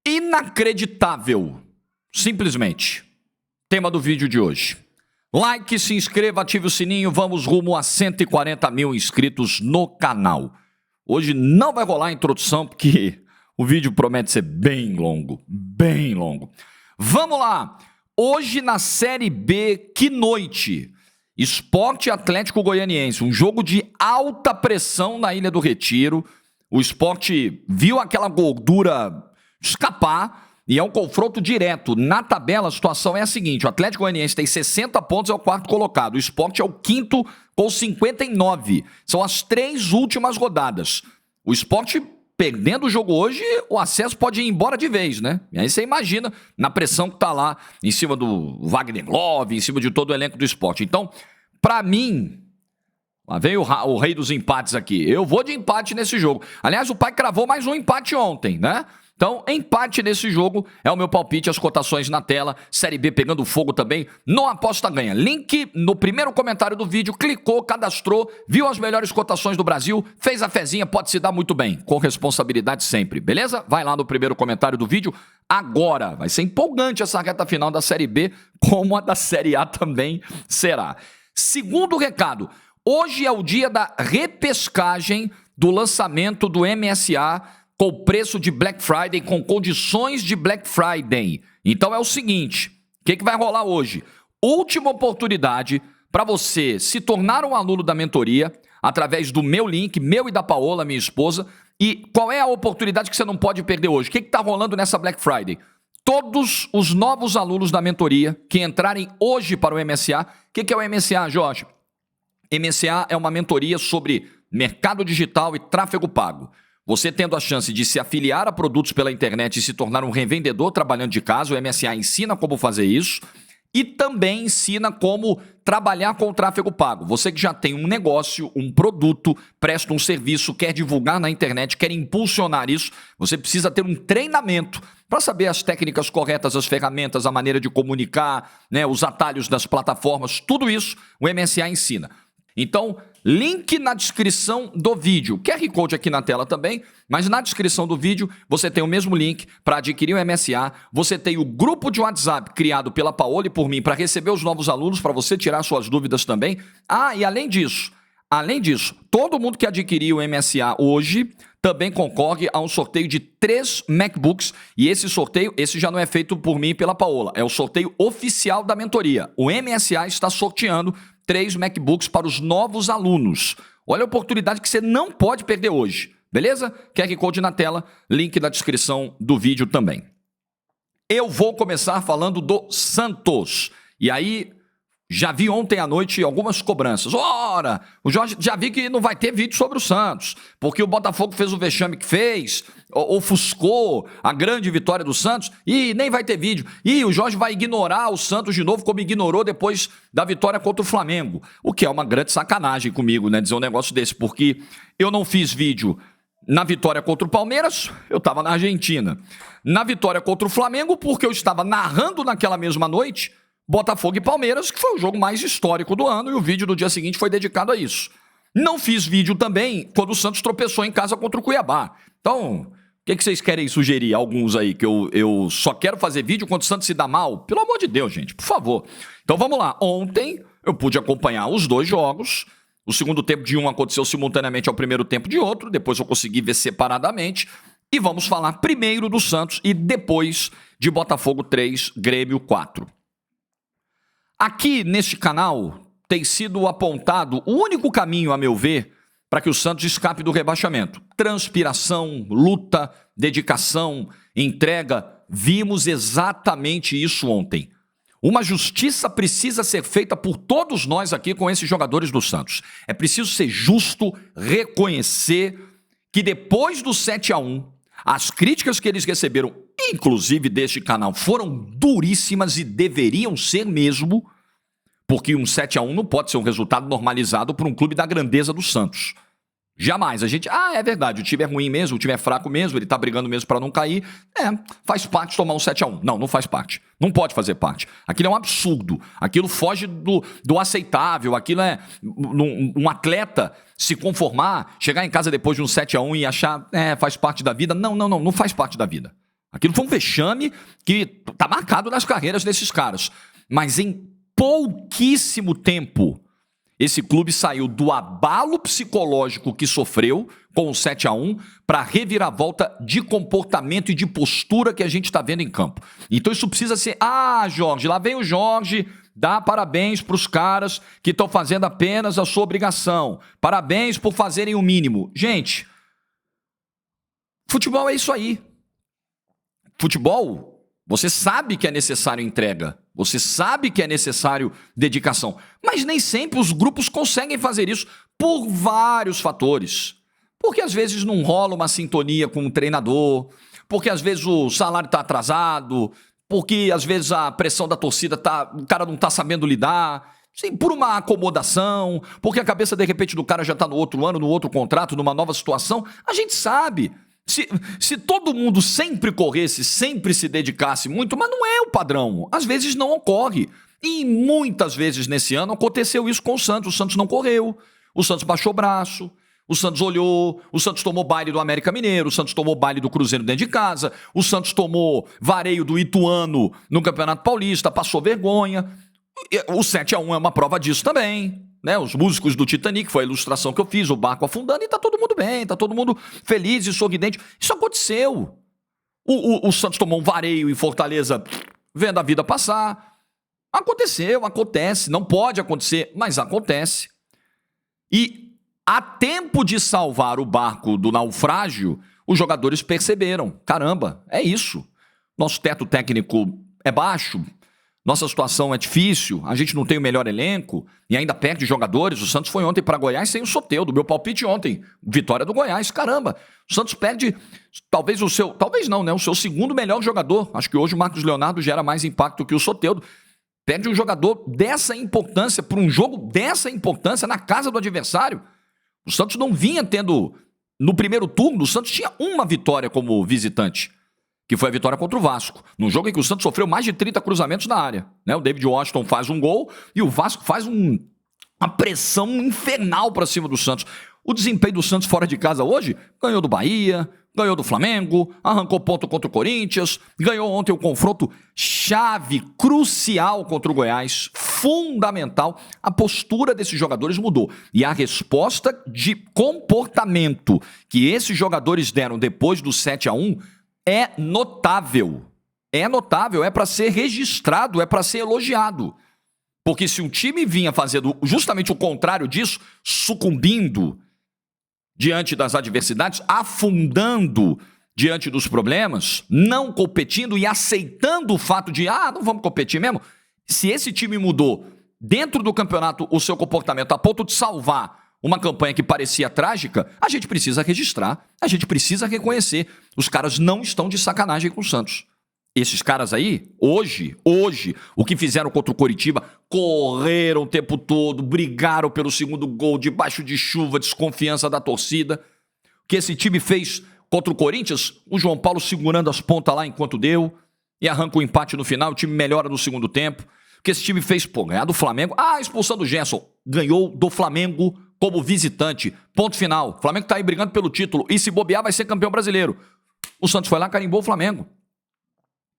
Inacreditável. Simplesmente. Tema do vídeo de hoje. Like, se inscreva, ative o sininho, vamos rumo a 140 mil inscritos no canal. Hoje não vai rolar a introdução porque o vídeo promete ser bem longo, bem longo. Vamos lá! Hoje na Série B, que noite! Sport Atlético Goianiense, um jogo de alta pressão na Ilha do Retiro. O Sport viu aquela gordura escapar e é um confronto direto. Na tabela, a situação é a seguinte: o Atlético Goianiense tem 60 pontos, é o quarto colocado. O Sport é o quinto com 59. São as 3 últimas rodadas. O Sport, perdendo o jogo hoje, o acesso pode ir embora de vez, né? E aí você imagina na pressão que tá lá em cima do Wagner Love, em cima de todo o elenco do Sport. Então, pra mim, lá vem o rei dos empates aqui. Eu vou de empate nesse jogo. Aliás, o pai cravou mais um empate ontem, né? Então, empate nesse jogo é o meu palpite, as cotações na tela. Série B pegando fogo também no Aposta Ganha. Link no primeiro comentário do vídeo, clicou, cadastrou, viu as melhores cotações do Brasil, fez a fezinha, pode se dar muito bem, com responsabilidade sempre, beleza? Vai lá no primeiro comentário do vídeo agora. Vai ser empolgante essa reta final da Série B, como a da Série A também será. Segundo recado, hoje é o dia da repescagem do lançamento do MSA com preço de Black Friday, com condições de Black Friday. Então é o seguinte, o que vai rolar hoje? Última oportunidade para você se tornar um aluno da mentoria através do meu link, meu e da Paola, minha esposa. E qual é a oportunidade que você não pode perder hoje? O que está rolando nessa Black Friday? Todos os novos alunos da mentoria que entrarem hoje para o MSA. O que é o MSA, Jorge? MSA é uma mentoria sobre mercado digital e tráfego pago. Você tendo a chance de se afiliar a produtos pela internet e se tornar um revendedor trabalhando de casa, o MSA ensina como fazer isso e também ensina como trabalhar com o tráfego pago. Você que já tem um negócio, um produto, presta um serviço, quer divulgar na internet, quer impulsionar isso, você precisa ter um treinamento para saber as técnicas corretas, as ferramentas, a maneira de comunicar, né, os atalhos das plataformas, tudo isso o MSA ensina. Então, link na descrição do vídeo. QR Code aqui na tela também, mas na descrição do vídeo você tem o mesmo link para adquirir o MSA. Você tem o grupo de WhatsApp criado pela Paola e por mim para receber os novos alunos, para você tirar suas dúvidas também. E além disso, todo mundo que adquirir o MSA hoje também concorre a um sorteio de 3 MacBooks. E esse sorteio, esse já não é feito por mim e pela Paola, é o sorteio oficial da mentoria. O MSA está sorteando 3 MacBooks para os novos alunos. Olha a oportunidade que você não pode perder hoje, beleza? QR Code na tela, link na descrição do vídeo também. Eu vou começar falando do Santos. E aí, já vi ontem à noite algumas cobranças. Ora, o Jorge já vi que não vai ter vídeo sobre o Santos, porque o Botafogo fez o vexame que fez, ofuscou a grande vitória do Santos e nem vai ter vídeo. E o Jorge vai ignorar o Santos de novo, como ignorou depois da vitória contra o Flamengo. O que é uma grande sacanagem comigo, né? Dizer um negócio desse, porque eu não fiz vídeo na vitória contra o Palmeiras, eu estava na Argentina. Na vitória contra o Flamengo, porque eu estava narrando naquela mesma noite Botafogo e Palmeiras, que foi o jogo mais histórico do ano, e o vídeo do dia seguinte foi dedicado a isso. Não fiz vídeo também quando o Santos tropeçou em casa contra o Cuiabá. Então, o que vocês querem sugerir? Alguns aí, que eu só quero fazer vídeo quando o Santos se dá mal? Pelo amor de Deus, gente, por favor. Então vamos lá. Ontem eu pude acompanhar os 2 jogos. O segundo tempo de um aconteceu simultaneamente ao primeiro tempo de outro. Depois eu consegui ver separadamente. E vamos falar primeiro do Santos e depois de Botafogo 3, Grêmio 4. Aqui neste canal tem sido apontado o único caminho, a meu ver, para que o Santos escape do rebaixamento. Transpiração, luta, dedicação, entrega. Vimos exatamente isso ontem. Uma justiça precisa ser feita por todos nós aqui com esses jogadores do Santos. É preciso ser justo, reconhecer que depois do 7-1, as críticas que eles receberam, inclusive deste canal, foram duríssimas e deveriam ser mesmo, porque um 7-1 não pode ser um resultado normalizado para um clube da grandeza do Santos. Jamais. A gente, é verdade, o time é ruim mesmo, o time é fraco mesmo, ele tá brigando mesmo para não cair. Faz parte tomar um 7-1. Não, não faz parte. Não pode fazer parte. Aquilo é um absurdo. Aquilo foge do aceitável. Aquilo é um atleta se conformar, chegar em casa depois de um 7-1 e achar, faz parte da vida. Não faz parte da vida. Aquilo foi um vexame que está marcado nas carreiras desses caras. Mas em pouquíssimo tempo, esse clube saiu do abalo psicológico que sofreu com o 7-1 para a reviravolta de comportamento e de postura que a gente está vendo em campo. Então isso precisa ser... Ah, Jorge, lá vem o Jorge, dá parabéns para os caras que estão fazendo apenas a sua obrigação. Parabéns por fazerem o mínimo. Gente, futebol é isso aí. Futebol, você sabe que é necessário entrega, você sabe que é necessário dedicação, mas nem sempre os grupos conseguem fazer isso por vários fatores. Porque às vezes não rola uma sintonia com o treinador, porque às vezes o salário está atrasado, porque às vezes a pressão da torcida o cara não está sabendo lidar, sim, por uma acomodação, porque a cabeça de repente do cara já está no outro ano, no outro contrato, numa nova situação. A gente sabe. Se todo mundo sempre corresse, sempre se dedicasse muito, mas não é o padrão. Às vezes não ocorre. E muitas vezes nesse ano aconteceu isso com o Santos. O Santos não correu, o Santos baixou o braço, o Santos olhou, o Santos tomou baile do América Mineiro, o Santos tomou baile do Cruzeiro dentro de casa, o Santos tomou vareio do Ituano no Campeonato Paulista, passou vergonha. O 7-1 é uma prova disso também. Né, os músicos do Titanic, foi a ilustração que eu fiz, o barco afundando, e tá todo mundo bem, tá todo mundo feliz e sorridente. Isso aconteceu. O Santos tomou um vareio em Fortaleza, vendo a vida passar. Aconteceu, acontece, não pode acontecer, mas acontece. E a tempo de salvar o barco do naufrágio, os jogadores perceberam, caramba, é isso. Nosso teto técnico é baixo, nossa situação é difícil, a gente não tem o melhor elenco e ainda perde jogadores. O Santos foi ontem para Goiás sem o Soteldo, meu palpite ontem, vitória do Goiás, caramba. O Santos perde talvez o seu segundo melhor jogador. Acho que hoje o Marcos Leonardo gera mais impacto que o Soteldo. Perde um jogador dessa importância, por um jogo dessa importância na casa do adversário. O Santos não vinha tendo, no primeiro turno, o Santos tinha uma vitória como visitante, que foi a vitória contra o Vasco, num jogo em que o Santos sofreu mais de 30 cruzamentos na área. Né? O David Washington faz um gol e o Vasco faz uma pressão infernal para cima do Santos. O desempenho do Santos fora de casa hoje, ganhou do Bahia, ganhou do Flamengo, arrancou ponto contra o Corinthians, ganhou ontem o confronto chave, crucial contra o Goiás, fundamental. A postura desses jogadores mudou. E a resposta de comportamento que esses jogadores deram depois do 7-1 é notável. É notável, é para ser registrado, é para ser elogiado. Porque se um time vinha fazendo justamente o contrário disso, sucumbindo diante das adversidades, afundando diante dos problemas, não competindo e aceitando o fato de, não vamos competir mesmo. Se esse time mudou dentro do campeonato o seu comportamento a ponto de salvar uma campanha que parecia trágica, a gente precisa registrar, a gente precisa reconhecer. Os caras não estão de sacanagem com o Santos. Esses caras aí, hoje, o que fizeram contra o Coritiba, correram o tempo todo, brigaram pelo segundo gol, debaixo de chuva, desconfiança da torcida. O que esse time fez contra o Corinthians, o João Paulo segurando as pontas lá enquanto deu, e arranca o empate no final, o time melhora no segundo tempo. O que esse time fez, ganhar do Flamengo, expulsão do Gerson, ganhou do Flamengo como visitante, ponto final. O Flamengo tá aí brigando pelo título, e se bobear vai ser campeão brasileiro. O Santos foi lá, carimbou o Flamengo.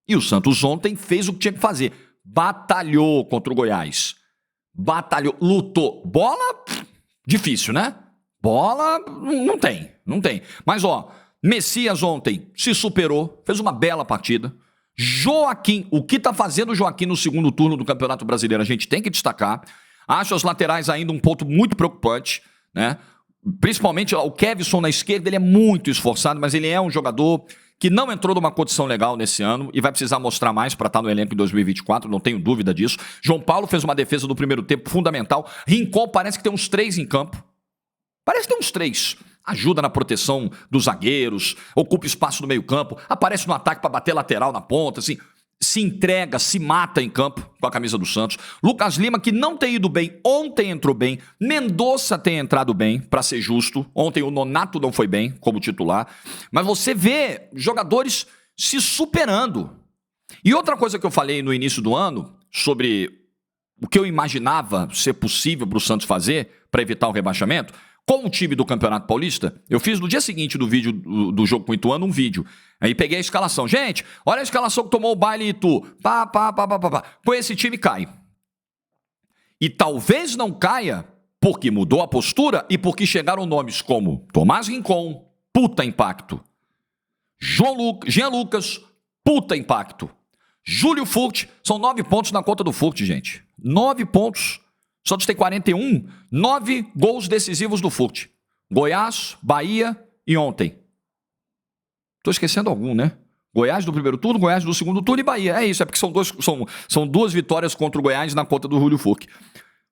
E o Santos ontem fez o que tinha que fazer. Batalhou contra o Goiás. Batalhou, lutou. Bola, difícil, né? Bola, não tem. Mas, Messias ontem se superou, fez uma bela partida. Joaquim, o que tá fazendo o Joaquim no segundo turno do Campeonato Brasileiro, a gente tem que destacar. Acho as laterais ainda um ponto muito preocupante, né? Principalmente o Kevson na esquerda, ele é muito esforçado, mas ele é um jogador que não entrou numa condição legal nesse ano e vai precisar mostrar mais para estar no elenco em 2024, não tenho dúvida disso. João Paulo fez uma defesa no primeiro tempo fundamental. Rincon parece que tem uns 3 em campo. Parece que tem uns 3. Ajuda na proteção dos zagueiros, ocupa espaço no meio campo, aparece no ataque para bater lateral na ponta, assim, se entrega, se mata em campo com a camisa do Santos. Lucas Lima, que não tem ido bem, ontem entrou bem. Mendonça tem entrado bem, para ser justo. Ontem o Nonato não foi bem como titular. Mas você vê jogadores se superando. E outra coisa que eu falei no início do ano, sobre o que eu imaginava ser possível para o Santos fazer para evitar o rebaixamento, com o time do Campeonato Paulista, eu fiz no dia seguinte do vídeo do jogo com o Ituano um vídeo. Aí peguei a escalação. Gente, olha a escalação que tomou o baile Itu. Com esse time cai. E talvez não caia porque mudou a postura e porque chegaram nomes como Tomás Rincon, puta impacto. Jean Lucas, puta impacto. Júlio Furt, são 9 pontos na conta do Furt, gente. 9 pontos. Santos tem 41, 9 gols decisivos do Furt. Goiás, Bahia e ontem. Estou esquecendo algum, né? Goiás do primeiro turno, Goiás do segundo turno e Bahia. É isso, é porque são 2 vitórias contra o Goiás na conta do Júlio Furt.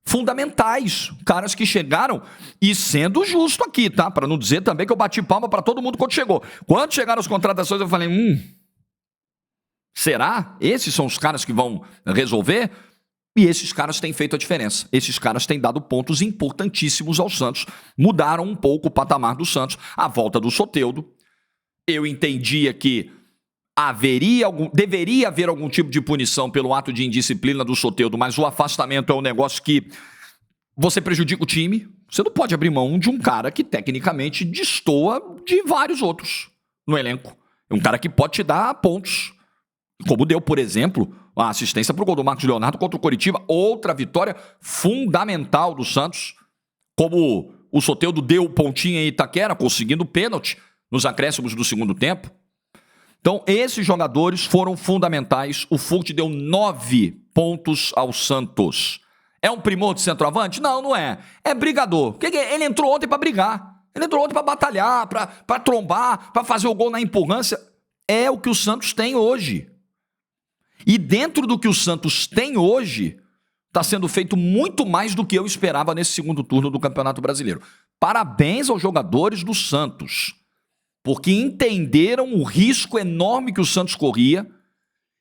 Fundamentais, caras que chegaram, e sendo justo aqui, tá? Para não dizer também que eu bati palma para todo mundo quando chegou. Quando chegaram as contratações, eu falei, será? Esses são os caras que vão resolver? E esses caras têm feito a diferença. Esses caras têm dado pontos importantíssimos ao Santos. Mudaram um pouco o patamar do Santos. A volta do Soteldo. Eu entendia que deveria haver algum tipo de punição pelo ato de indisciplina do Soteldo, mas o afastamento é um negócio que você prejudica o time. Você não pode abrir mão de um cara que tecnicamente destoa de vários outros no elenco. É um cara que pode te dar pontos. Como deu, por exemplo, a assistência para o gol do Marcos Leonardo contra o Coritiba. Outra vitória fundamental do Santos. Como o Soteldo deu o pontinho em Itaquera, conseguindo o pênalti nos acréscimos do segundo tempo. Então, esses jogadores foram fundamentais. O Furt deu 9 pontos ao Santos. É um primor de centroavante? Não, não é. É brigador. Ele entrou ontem para brigar. Ele entrou ontem para batalhar, para trombar, para fazer o gol na empurrância. É o que o Santos tem hoje. E dentro do que o Santos tem hoje, está sendo feito muito mais do que eu esperava nesse segundo turno do Campeonato Brasileiro. Parabéns aos jogadores do Santos, porque entenderam o risco enorme que o Santos corria,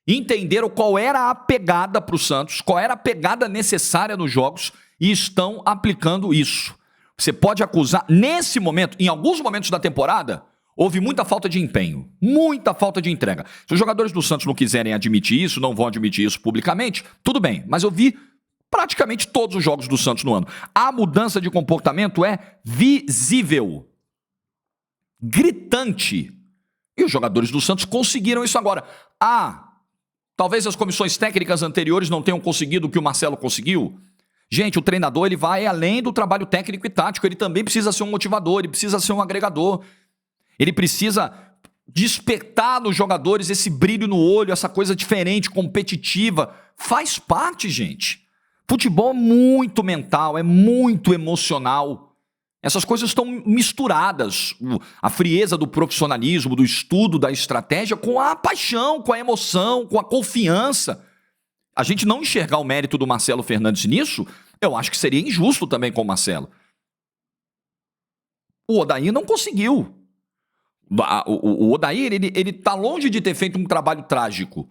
entenderam qual era a pegada para o Santos, qual era a pegada necessária nos jogos e estão aplicando isso. Você pode acusar, nesse momento, em alguns momentos da temporada, houve muita falta de empenho, muita falta de entrega. Se os jogadores do Santos não quiserem admitir isso, não vão admitir isso publicamente, tudo bem. Mas eu vi praticamente todos os jogos do Santos no ano. A mudança de comportamento é visível, gritante. E os jogadores do Santos conseguiram isso agora. Talvez as comissões técnicas anteriores não tenham conseguido o que o Marcelo conseguiu. Gente, o treinador ele vai além do trabalho técnico e tático. Ele também precisa ser um motivador, ele precisa ser um agregador. Ele precisa despertar nos jogadores esse brilho no olho, essa coisa diferente, competitiva. Faz parte, gente. Futebol é muito mental, é muito emocional. Essas coisas estão misturadas. A frieza do profissionalismo, do estudo, da estratégia, com a paixão, com a emoção, com a confiança. A gente não enxergar o mérito do Marcelo Fernandes nisso, eu acho que seria injusto também com o Marcelo. O Odair não conseguiu. O Odair, ele tá longe de ter feito um trabalho trágico.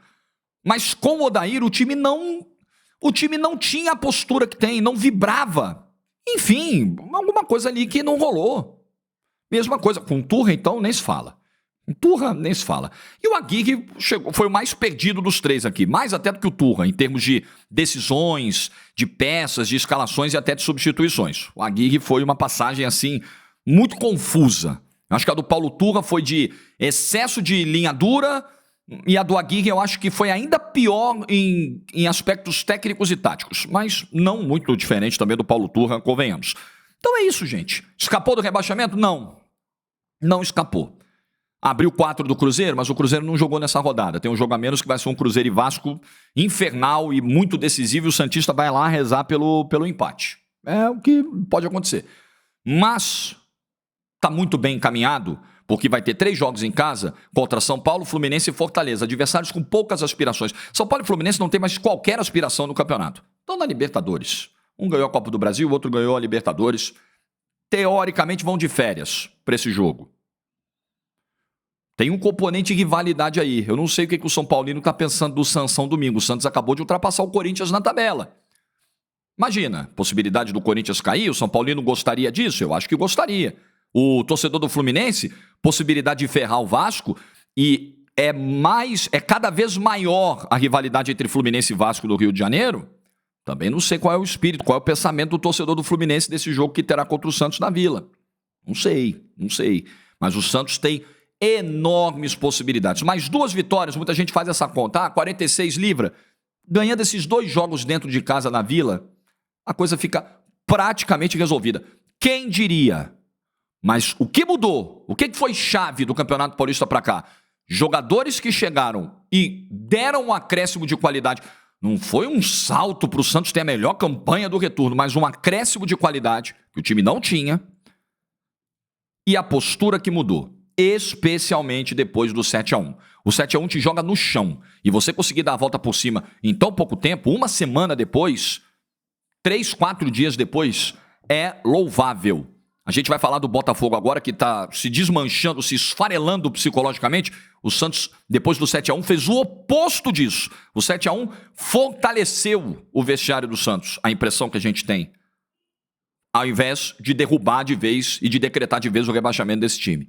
Mas com o Odair, o time não tinha a postura que tem, não vibrava. Enfim, alguma coisa ali que não rolou. Mesma coisa, com o Turra, então, nem se fala. O Turra, nem se fala. E o Aguirre foi o mais perdido dos três aqui, mais até do que o Turra, em termos de decisões, de peças, de escalações e até de substituições. O Aguirre foi uma passagem, assim, muito confusa. Acho que a do Paulo Turra foi de excesso de linha dura e a do Aguirre eu acho que foi ainda pior em aspectos técnicos e táticos, mas não muito diferente também do Paulo Turra, convenhamos. Então é isso, gente. Escapou do rebaixamento? Não. Não escapou. Abriu 4 do Cruzeiro, mas o Cruzeiro não jogou nessa rodada. Tem um jogo a menos que vai ser um Cruzeiro e Vasco infernal e muito decisivo e o Santista vai lá rezar pelo empate. É o que pode acontecer. Mas está muito bem encaminhado, porque vai ter 3 jogos em casa contra São Paulo, Fluminense e Fortaleza. Adversários com poucas aspirações. São Paulo e Fluminense não tem mais qualquer aspiração no campeonato. Estão na Libertadores. Um ganhou a Copa do Brasil, o outro ganhou a Libertadores. Teoricamente vão de férias para esse jogo. Tem um componente de rivalidade aí. Eu não sei o que o São Paulino está pensando do Sansão domingo. O Santos acabou de ultrapassar o Corinthians na tabela. Imagina, possibilidade do Corinthians cair, o São Paulino gostaria disso? Eu acho que gostaria. O torcedor do Fluminense, possibilidade de ferrar o Vasco, e é cada vez maior a rivalidade entre Fluminense e Vasco do Rio de Janeiro. Também não sei qual é o espírito, qual é o pensamento do torcedor do Fluminense desse jogo que terá contra o Santos na Vila. Não sei. Mas o Santos tem enormes possibilidades. Mais 2 vitórias, muita gente faz essa conta. 46 livra. Ganhando esses 2 jogos dentro de casa na Vila, a coisa fica praticamente resolvida. Quem diria? Mas o que mudou? O que foi chave do Campeonato Paulista para cá? Jogadores que chegaram e deram um acréscimo de qualidade. Não foi um salto para o Santos ter a melhor campanha do retorno, mas um acréscimo de qualidade que o time não tinha. E a postura que mudou, especialmente depois do 7-1. O 7-1 te joga no chão. E você conseguir dar a volta por cima em tão pouco tempo, uma semana depois, 3, 4 dias depois, é louvável. A gente vai falar do Botafogo agora, que está se desmanchando, se esfarelando psicologicamente. O Santos, depois do 7-1, fez o oposto disso. O 7-1 fortaleceu o vestiário do Santos, a impressão que a gente tem, ao invés de derrubar de vez e de decretar de vez o rebaixamento desse time.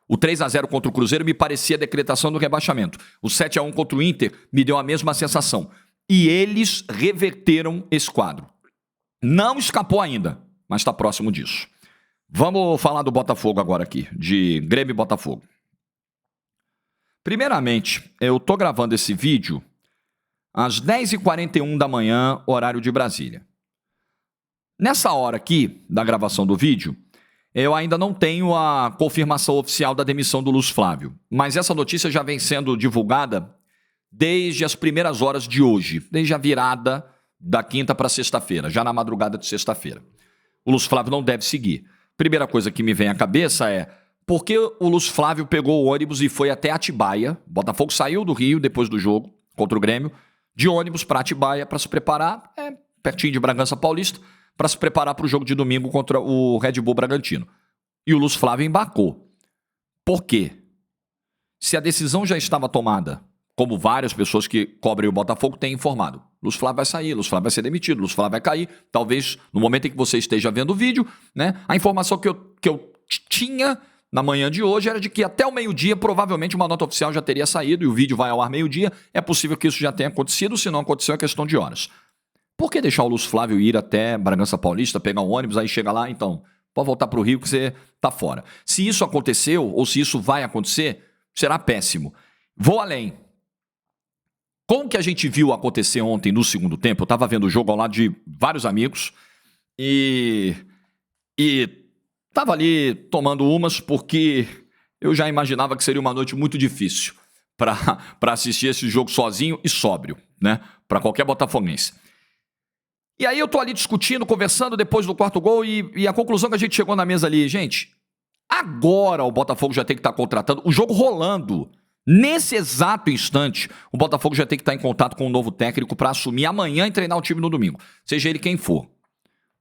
O 3-0 contra o Cruzeiro me parecia a decretação do rebaixamento. O 7-1 contra o Inter me deu a mesma sensação. E eles reverteram esse quadro. Não escapou ainda, mas está próximo disso. Vamos falar do Botafogo agora aqui, de Grêmio e Botafogo. Primeiramente, eu estou gravando esse vídeo às 10h41 da manhã, horário de Brasília. Nessa hora aqui, da gravação do vídeo, eu ainda não tenho a confirmação oficial da demissão do Lúcio Flávio, mas essa notícia já vem sendo divulgada desde as primeiras horas de hoje, desde a virada da quinta para sexta-feira, já na madrugada de sexta-feira. O Lúcio Flávio não deve seguir. Primeira coisa que me vem à cabeça é por que o Lúcio Flávio pegou o ônibus e foi até Atibaia. Botafogo saiu do Rio depois do jogo contra o Grêmio, de ônibus para Atibaia para se preparar, pertinho de Bragança Paulista, para se preparar para o jogo de domingo contra o Red Bull Bragantino. E o Lúcio Flávio embarcou. Por quê? Se a decisão já estava tomada, como várias pessoas que cobrem o Botafogo têm informado, Lúcio Flávio vai sair, Lúcio Flávio vai ser demitido, Lúcio Flávio vai cair. Talvez no momento em que você esteja vendo o vídeo, né, a informação que eu tinha na manhã de hoje era de que até o meio-dia provavelmente uma nota oficial já teria saído e o vídeo vai ao ar meio-dia. É possível que isso já tenha acontecido, se não aconteceu é questão de horas. Por que deixar o Lúcio Flávio ir até Bragança Paulista, pegar um ônibus, aí chega lá, então, pode voltar para o Rio que você tá fora. Se isso aconteceu, ou se isso vai acontecer, será péssimo. Vou além. Com o que a gente viu acontecer ontem no segundo tempo, eu estava vendo o jogo ao lado de vários amigos e estava ali tomando umas porque eu já imaginava que seria uma noite muito difícil para assistir esse jogo sozinho e sóbrio, né? Para qualquer botafoguense. E aí eu tô ali discutindo, conversando depois do quarto gol e a conclusão que a gente chegou na mesa ali, gente, agora o Botafogo já tem que estar contratando, o jogo rolando. Nesse exato instante, o Botafogo já tem que estar em contato com um novo técnico para assumir amanhã e treinar o time no domingo, seja ele quem for.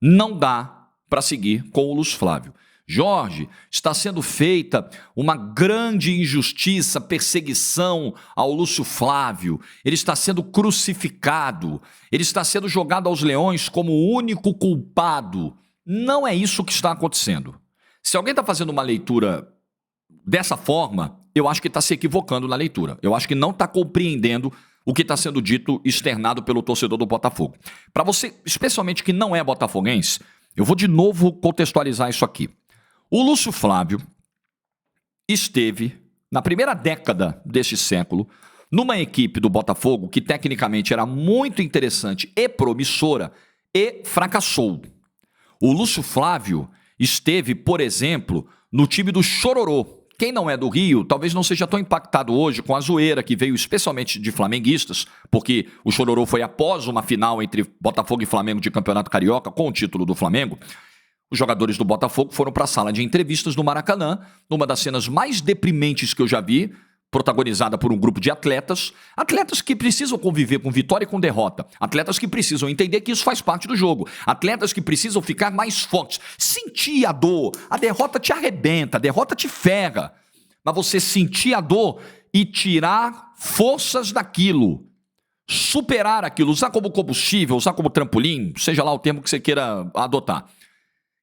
Não dá para seguir com o Lúcio Flávio. Jorge, está sendo feita uma grande injustiça, perseguição ao Lúcio Flávio. Ele está sendo crucificado. Ele está sendo jogado aos leões como o único culpado. Não é isso que está acontecendo. Se alguém está fazendo uma leitura dessa forma, eu acho que está se equivocando na leitura. Eu acho que não está compreendendo o que está sendo dito, externado pelo torcedor do Botafogo. Para você, especialmente que não é botafoguense, eu vou de novo contextualizar isso aqui. O Lúcio Flávio esteve, na primeira década deste século, numa equipe do Botafogo que tecnicamente era muito interessante e promissora e fracassou. O Lúcio Flávio esteve, por exemplo, no time do Chororô. Quem não é do Rio talvez não seja tão impactado hoje com a zoeira que veio especialmente de flamenguistas, porque o Chororô foi após uma final entre Botafogo e Flamengo de Campeonato Carioca com o título do Flamengo. Os jogadores do Botafogo foram para a sala de entrevistas no Maracanã, numa das cenas mais deprimentes que eu já vi, protagonizada por um grupo de atletas que precisam conviver com vitória e com derrota, atletas que precisam entender que isso faz parte do jogo, atletas que precisam ficar mais fortes, sentir a dor, a derrota te arrebenta, a derrota te ferra, mas você sentir a dor e tirar forças daquilo, superar aquilo, usar como combustível, usar como trampolim, seja lá o termo que você queira adotar.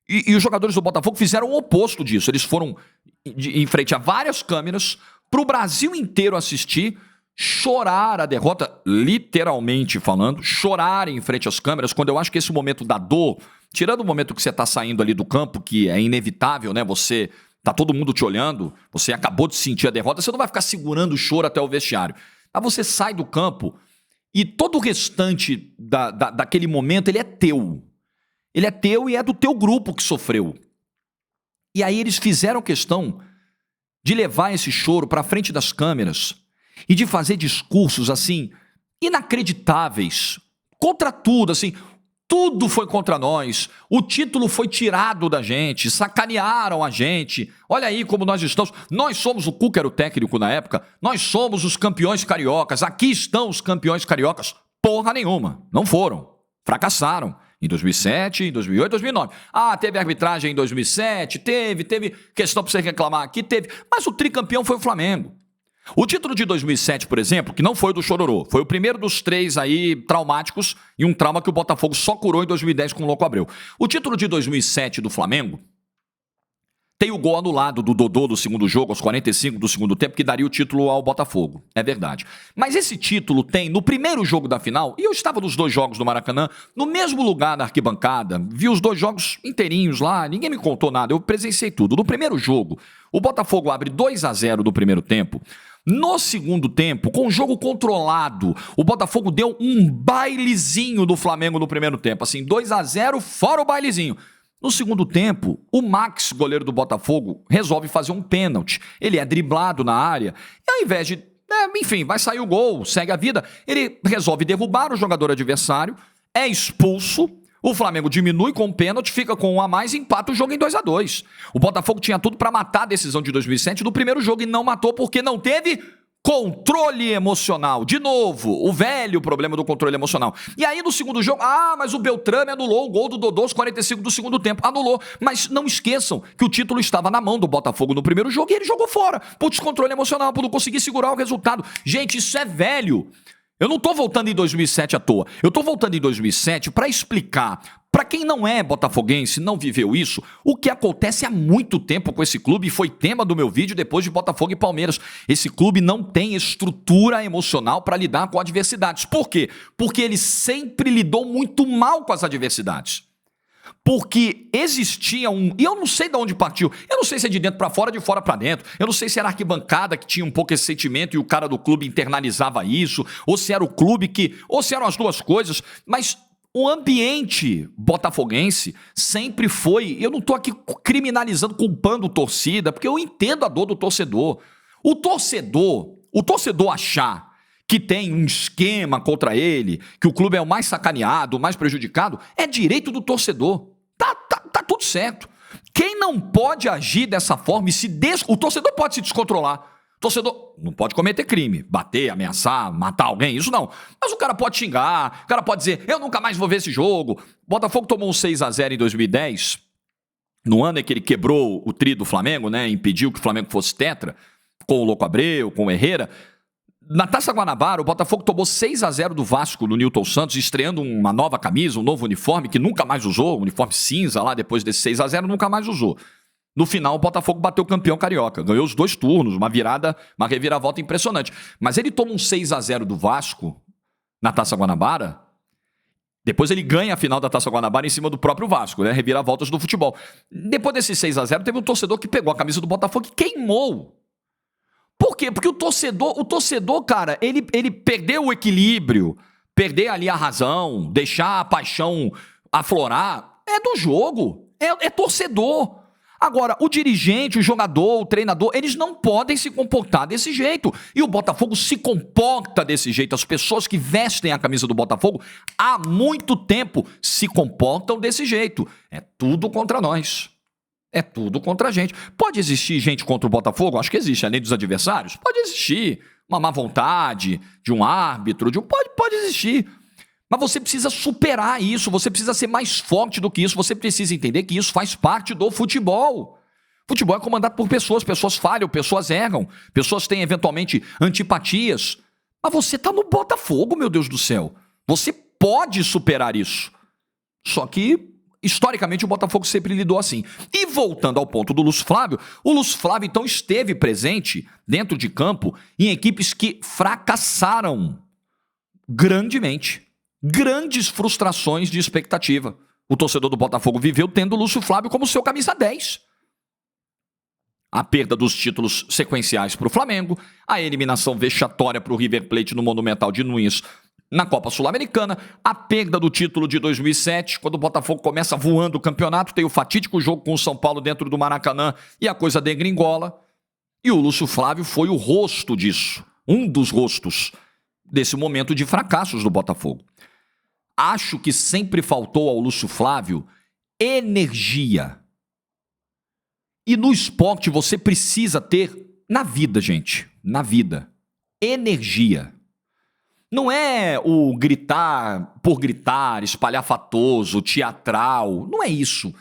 E os jogadores do Botafogo fizeram o oposto disso. Eles foram em frente a várias câmeras para o Brasil inteiro assistir chorar a derrota, literalmente falando, chorar em frente às câmeras, quando eu acho que esse momento da dor, tirando o momento que você está saindo ali do campo, que é inevitável, né? Você tá todo mundo te olhando, você acabou de sentir a derrota, você não vai ficar segurando o choro até o vestiário. Aí você sai do campo e todo o restante daquele momento, ele é teu. Ele é teu e é do teu grupo que sofreu. E aí eles fizeram questão de levar esse choro para frente das câmeras e de fazer discursos, assim, inacreditáveis, contra tudo, assim, tudo foi contra nós, o título foi tirado da gente, sacanearam a gente, olha aí como nós estamos, nós somos, o Cuca era o técnico na época, nós somos os campeões cariocas, aqui estão os campeões cariocas, porra nenhuma, não foram, fracassaram. Em 2007, em 2008, 2009. Ah, teve arbitragem em 2007, teve questão para você reclamar aqui, teve. Mas o tricampeão foi o Flamengo. O título de 2007, por exemplo, que não foi o do Chororô, foi o primeiro dos 3 aí traumáticos e um trauma que o Botafogo só curou em 2010 com o Louco Abreu. O título de 2007 do Flamengo tem o gol anulado do Dodô do segundo jogo, aos 45 do segundo tempo, que daria o título ao Botafogo. É verdade. Mas esse título tem, no primeiro jogo da final, e eu estava nos 2 jogos do Maracanã, no mesmo lugar na arquibancada, vi os 2 jogos inteirinhos lá, ninguém me contou nada, eu presenciei tudo. No primeiro jogo, o Botafogo abre 2-0 no primeiro tempo. No segundo tempo, com o jogo controlado, o Botafogo deu um bailezinho do Flamengo no primeiro tempo. Assim, 2-0, fora o bailezinho. No segundo tempo, o Max, goleiro do Botafogo, resolve fazer um pênalti. Ele é driblado na área e ao invés de... enfim, vai sair o gol, segue a vida. Ele resolve derrubar o jogador adversário, é expulso, o Flamengo diminui com o pênalti, fica com 1 a mais e empata o jogo em 2-2. O Botafogo tinha tudo para matar a decisão de 2007 do primeiro jogo e não matou porque não teve controle emocional. De novo, o velho problema do controle emocional. E aí no segundo jogo, mas o Beltrame anulou o gol do Dodô aos 45 do segundo tempo. Anulou. Mas não esqueçam que o título estava na mão do Botafogo no primeiro jogo e ele jogou fora. Por descontrole emocional, por não conseguir segurar o resultado. Gente, isso é velho. Eu não estou voltando em 2007 à toa. Eu estou voltando em 2007 para explicar, para quem não é botafoguense, não viveu isso, o que acontece há muito tempo com esse clube e foi tema do meu vídeo depois de Botafogo e Palmeiras. Esse clube não tem estrutura emocional para lidar com adversidades. Por quê? Porque ele sempre lidou muito mal com as adversidades. Porque existia e eu não sei de onde partiu, eu não sei se é de dentro para fora, de fora para dentro, eu não sei se era a arquibancada que tinha um pouco esse sentimento e o cara do clube internalizava isso, ou se era o clube ou se eram as duas coisas, mas o ambiente botafoguense sempre foi, eu não estou aqui criminalizando, culpando torcida, porque eu entendo a dor do torcedor. O torcedor achar que tem um esquema contra ele, que o clube é o mais sacaneado, o mais prejudicado, é direito do torcedor. Tá tudo certo. Quem não pode agir dessa forma o torcedor pode se descontrolar. O torcedor não pode cometer crime, bater, ameaçar, matar alguém, isso não. Mas o cara pode xingar, o cara pode dizer, eu nunca mais vou ver esse jogo. Botafogo tomou um 6-0 em 2010, no ano em que ele quebrou o tri do Flamengo, né, impediu que o Flamengo fosse tetra, com o Louco Abreu, com o Herrera. Na Taça Guanabara, o Botafogo tomou 6-0 do Vasco no Newton Santos, estreando uma nova camisa, um novo uniforme, que nunca mais usou, um uniforme cinza lá, depois desse 6-0, nunca mais usou. No final, o Botafogo bateu o campeão carioca, ganhou os 2 turnos, uma reviravolta impressionante. Mas ele toma um 6-0 do Vasco na Taça Guanabara, depois ele ganha a final da Taça Guanabara em cima do próprio Vasco, né? Reviravoltas do futebol. Depois desse 6-0, teve um torcedor que pegou a camisa do Botafogo e queimou. Por quê? Porque o torcedor, cara, ele perdeu o equilíbrio, perder ali a razão, deixar a paixão aflorar, é do jogo, é torcedor. Agora, o dirigente, o jogador, o treinador, eles não podem se comportar desse jeito. E o Botafogo se comporta desse jeito. As pessoas que vestem a camisa do Botafogo há muito tempo se comportam desse jeito. É tudo contra nós. É tudo contra a gente. Pode existir gente contra o Botafogo? Acho que existe, além dos adversários. Pode existir uma má vontade de um árbitro, pode existir. Mas você precisa superar isso, você precisa ser mais forte do que isso, você precisa entender que isso faz parte do futebol. Futebol é comandado por pessoas falham, pessoas erram, pessoas têm eventualmente antipatias. Mas você está no Botafogo, meu Deus do céu. Você pode superar isso. Só que Historicamente, o Botafogo sempre lidou assim. E voltando ao ponto do Lúcio Flávio, o Lúcio Flávio, então, esteve presente dentro de campo em equipes que fracassaram grandemente. Grandes frustrações de expectativa. O torcedor do Botafogo viveu tendo o Lúcio Flávio como seu camisa 10. A perda dos títulos sequenciais para o Flamengo, a eliminação vexatória para o River Plate no Monumental de Nunes na Copa Sul-Americana, a perda do título de 2007, quando o Botafogo começa voando o campeonato, tem o fatídico jogo com o São Paulo dentro do Maracanã e a coisa degringola. E o Lúcio Flávio foi o rosto disso, um dos rostos desse momento de fracassos do Botafogo. Acho que sempre faltou ao Lúcio Flávio energia. E no esporte você precisa ter, na vida, gente, na vida, energia. Não é o gritar por gritar, espalhafatoso, teatral, não é isso.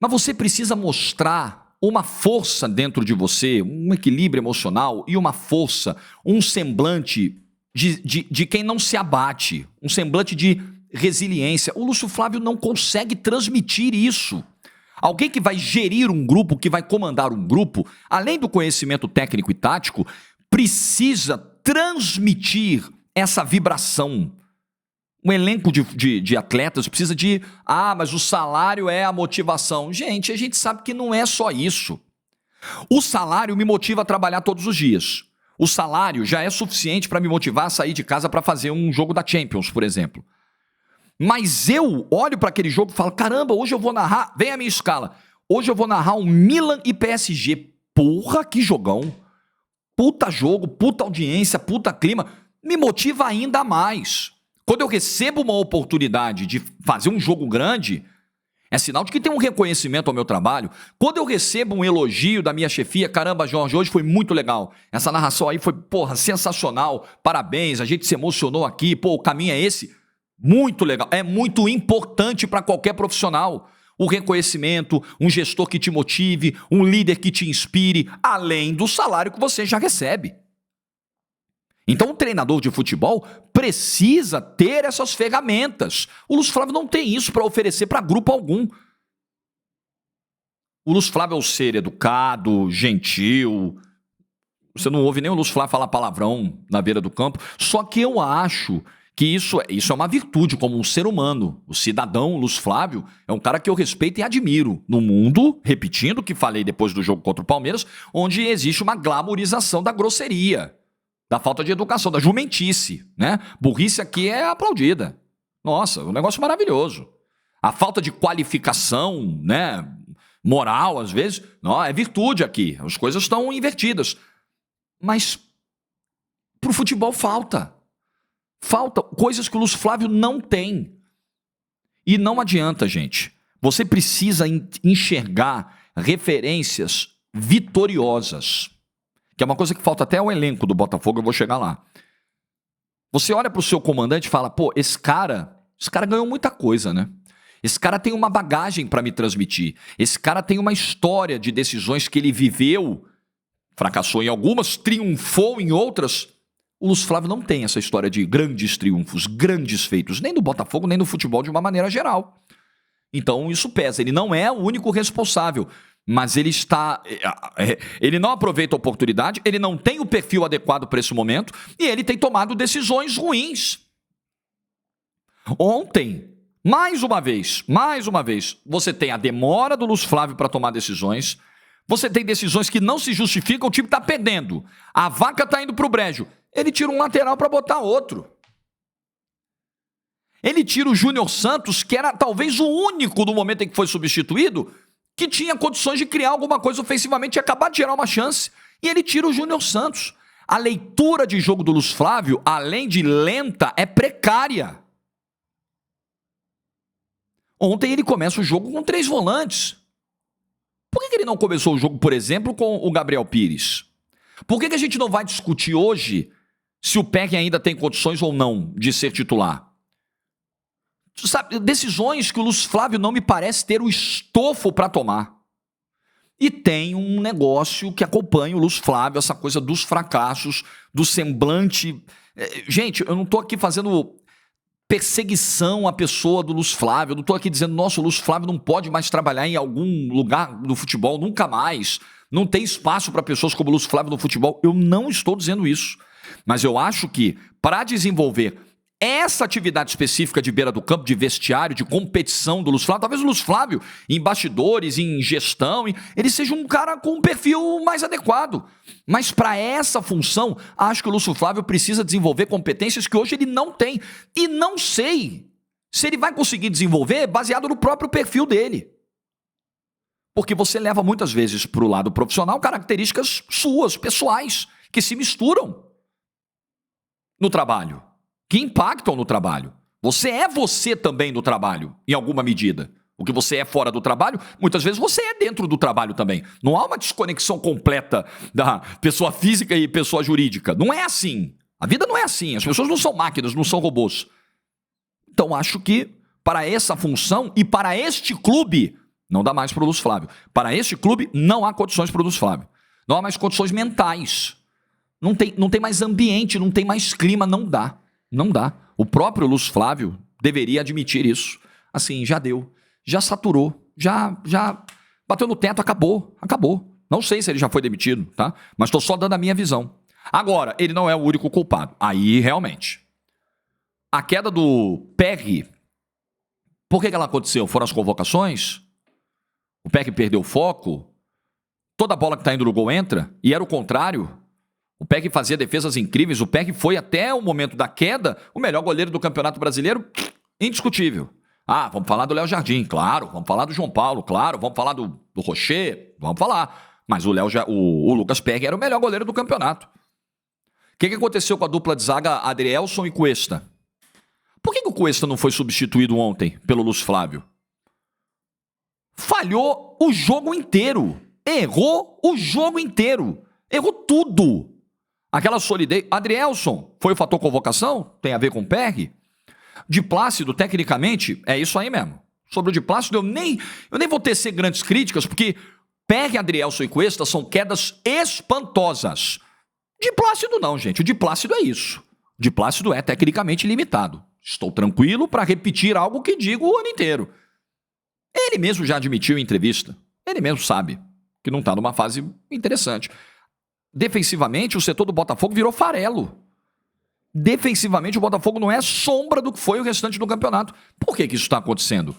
Mas você precisa mostrar uma força dentro de você, um equilíbrio emocional e uma força, um semblante de quem não se abate, um semblante de resiliência. O Lúcio Flávio não consegue transmitir isso. Alguém que vai gerir um grupo, que vai comandar um grupo, além do conhecimento técnico e tático, precisa transmitir essa vibração. Um elenco de atletas precisa de... mas o salário é a motivação. Gente, a gente sabe que não é só isso. O salário me motiva a trabalhar todos os dias. O salário já é suficiente para me motivar a sair de casa para fazer um jogo da Champions, por exemplo. Mas eu olho para aquele jogo e falo, caramba, hoje eu vou narrar... Vem a minha escala. Hoje eu vou narrar um Milan e PSG. Porra, que jogão. Puta jogo, puta audiência, puta clima. Me motiva ainda mais. Quando eu recebo uma oportunidade de fazer um jogo grande, é sinal de que tem um reconhecimento ao meu trabalho. Quando eu recebo um elogio da minha chefia, caramba, Jorge, hoje foi muito legal. Essa narração aí foi, sensacional. Parabéns, a gente se emocionou aqui. O caminho é esse. Muito legal. É muito importante para qualquer profissional. O reconhecimento, um gestor que te motive, um líder que te inspire, além do salário que você já recebe. Então, o treinador de futebol precisa ter essas ferramentas. O Lúcio Flávio não tem isso para oferecer para grupo algum. O Lúcio Flávio é um ser educado, gentil. Você não ouve nem o Lúcio Flávio falar palavrão na beira do campo. Só que eu acho que isso é uma virtude como um ser humano. O cidadão Lúcio Flávio é um cara que eu respeito e admiro no mundo, repetindo o que falei depois do jogo contra o Palmeiras, onde existe uma glamorização da grosseria, da falta de educação, da jumentice, né? Burrice aqui é aplaudida. Nossa, um negócio maravilhoso. A falta de qualificação, né, moral, às vezes, não, é virtude aqui. As coisas estão invertidas. Mas pro futebol falta. Falta coisas que o Lúcio Flávio não tem. E não adianta, gente. Você precisa enxergar referências vitoriosas. Que é uma coisa que falta até ao elenco do Botafogo, eu vou chegar lá. Você olha para o seu comandante e fala, esse cara ganhou muita coisa, né? Esse cara tem uma bagagem para me transmitir. Esse cara tem uma história de decisões que ele viveu, fracassou em algumas, triunfou em outras. O Lúcio Flávio não tem essa história de grandes triunfos, grandes feitos, nem do Botafogo, nem do futebol de uma maneira geral. Então isso pesa. Ele não é o único responsável, mas ele não aproveita a oportunidade, ele não tem o perfil adequado para esse momento e ele tem tomado decisões ruins. Ontem, mais uma vez, você tem a demora do Lúcio Flávio para tomar decisões, você tem decisões que não se justificam, o time está perdendo, a vaca está indo para o brejo. Ele tira um lateral para botar outro. Ele tira o Júnior Santos, que era talvez o único no momento em que foi substituído, que tinha condições de criar alguma coisa ofensivamente e acabar de gerar uma chance. E ele tira o Júnior Santos. A leitura de jogo do Lúcio Flávio, além de lenta, é precária. Ontem ele começa o jogo com 3 volantes. Por que ele não começou o jogo, por exemplo, com o Gabriel Pires? Por que a gente não vai discutir hoje se o Peck ainda tem condições ou não de ser titular? Sabe, decisões que o Lúcio Flávio não me parece ter o estofo para tomar. E tem um negócio que acompanha o Lúcio Flávio, essa coisa dos fracassos, do semblante. Gente, eu não estou aqui fazendo perseguição à pessoa do Lúcio Flávio. Eu não estou aqui dizendo, nossa, o Lúcio Flávio não pode mais trabalhar em algum lugar do futebol, nunca mais. Não tem espaço para pessoas como o Lúcio Flávio no futebol. Eu não estou dizendo isso. Mas eu acho que, para desenvolver essa atividade específica de beira do campo, de vestiário, de competição do Lúcio Flávio, talvez o Lúcio Flávio, em bastidores, em gestão, ele seja um cara com um perfil mais adequado. Mas para essa função, acho que o Lúcio Flávio precisa desenvolver competências que hoje ele não tem. E não sei se ele vai conseguir desenvolver baseado no próprio perfil dele. Porque você leva muitas vezes para o lado profissional características suas, pessoais, que se misturam no trabalho, que impactam no trabalho. Você é você também no trabalho, em alguma medida. O que você é fora do trabalho, muitas vezes você é dentro do trabalho também. Não há uma desconexão completa da pessoa física e pessoa jurídica. Não é assim. A vida não é assim. As pessoas não são máquinas, não são robôs. Então acho que para essa função e para este clube, não dá mais para o Lúcio Flávio. Para este clube, não há condições para o Lúcio Flávio. Não há mais condições mentais. Não tem mais ambiente, não tem mais clima, não dá. Não dá. O próprio Lúcio Flávio deveria admitir isso. Assim, já deu. Já saturou. Já bateu no teto, acabou. Não sei se ele já foi demitido, tá? Mas estou só dando a minha visão. Agora, ele não é o único culpado. Aí, realmente. A queda do PEG, por que ela aconteceu? Foram as convocações? O PEG perdeu o foco? Toda bola que está indo no gol entra? E era o contrário? O PEG fazia defesas incríveis, o PEG foi até o momento da queda o melhor goleiro do Campeonato Brasileiro, indiscutível. Ah, vamos falar do Léo Jardim, claro, vamos falar do João Paulo, claro, vamos falar do Rocher, vamos falar. Mas o Lucas PEG era o melhor goleiro do campeonato. O que aconteceu com a dupla de zaga Adrielson e Cuesta? Por que o Cuesta não foi substituído ontem pelo Lúcio Flávio? Falhou o jogo inteiro, errou o jogo inteiro, errou tudo. Aquela solidez. Adrielson foi o fator convocação? Tem a ver com o PEG? De Plácido, tecnicamente, é isso aí mesmo. Sobre o de Plácido, eu nem vou tecer grandes críticas, porque PEG, Adrielson e Cuesta são quedas espantosas. De Plácido não, gente. O de Plácido é isso. O de Plácido é tecnicamente limitado. Estou tranquilo para repetir algo que digo o ano inteiro. Ele mesmo já admitiu em entrevista. Ele mesmo sabe que não está numa fase interessante. Defensivamente, o setor do Botafogo virou farelo. Defensivamente, o Botafogo não é sombra do que foi o restante do campeonato. Por que isso está acontecendo?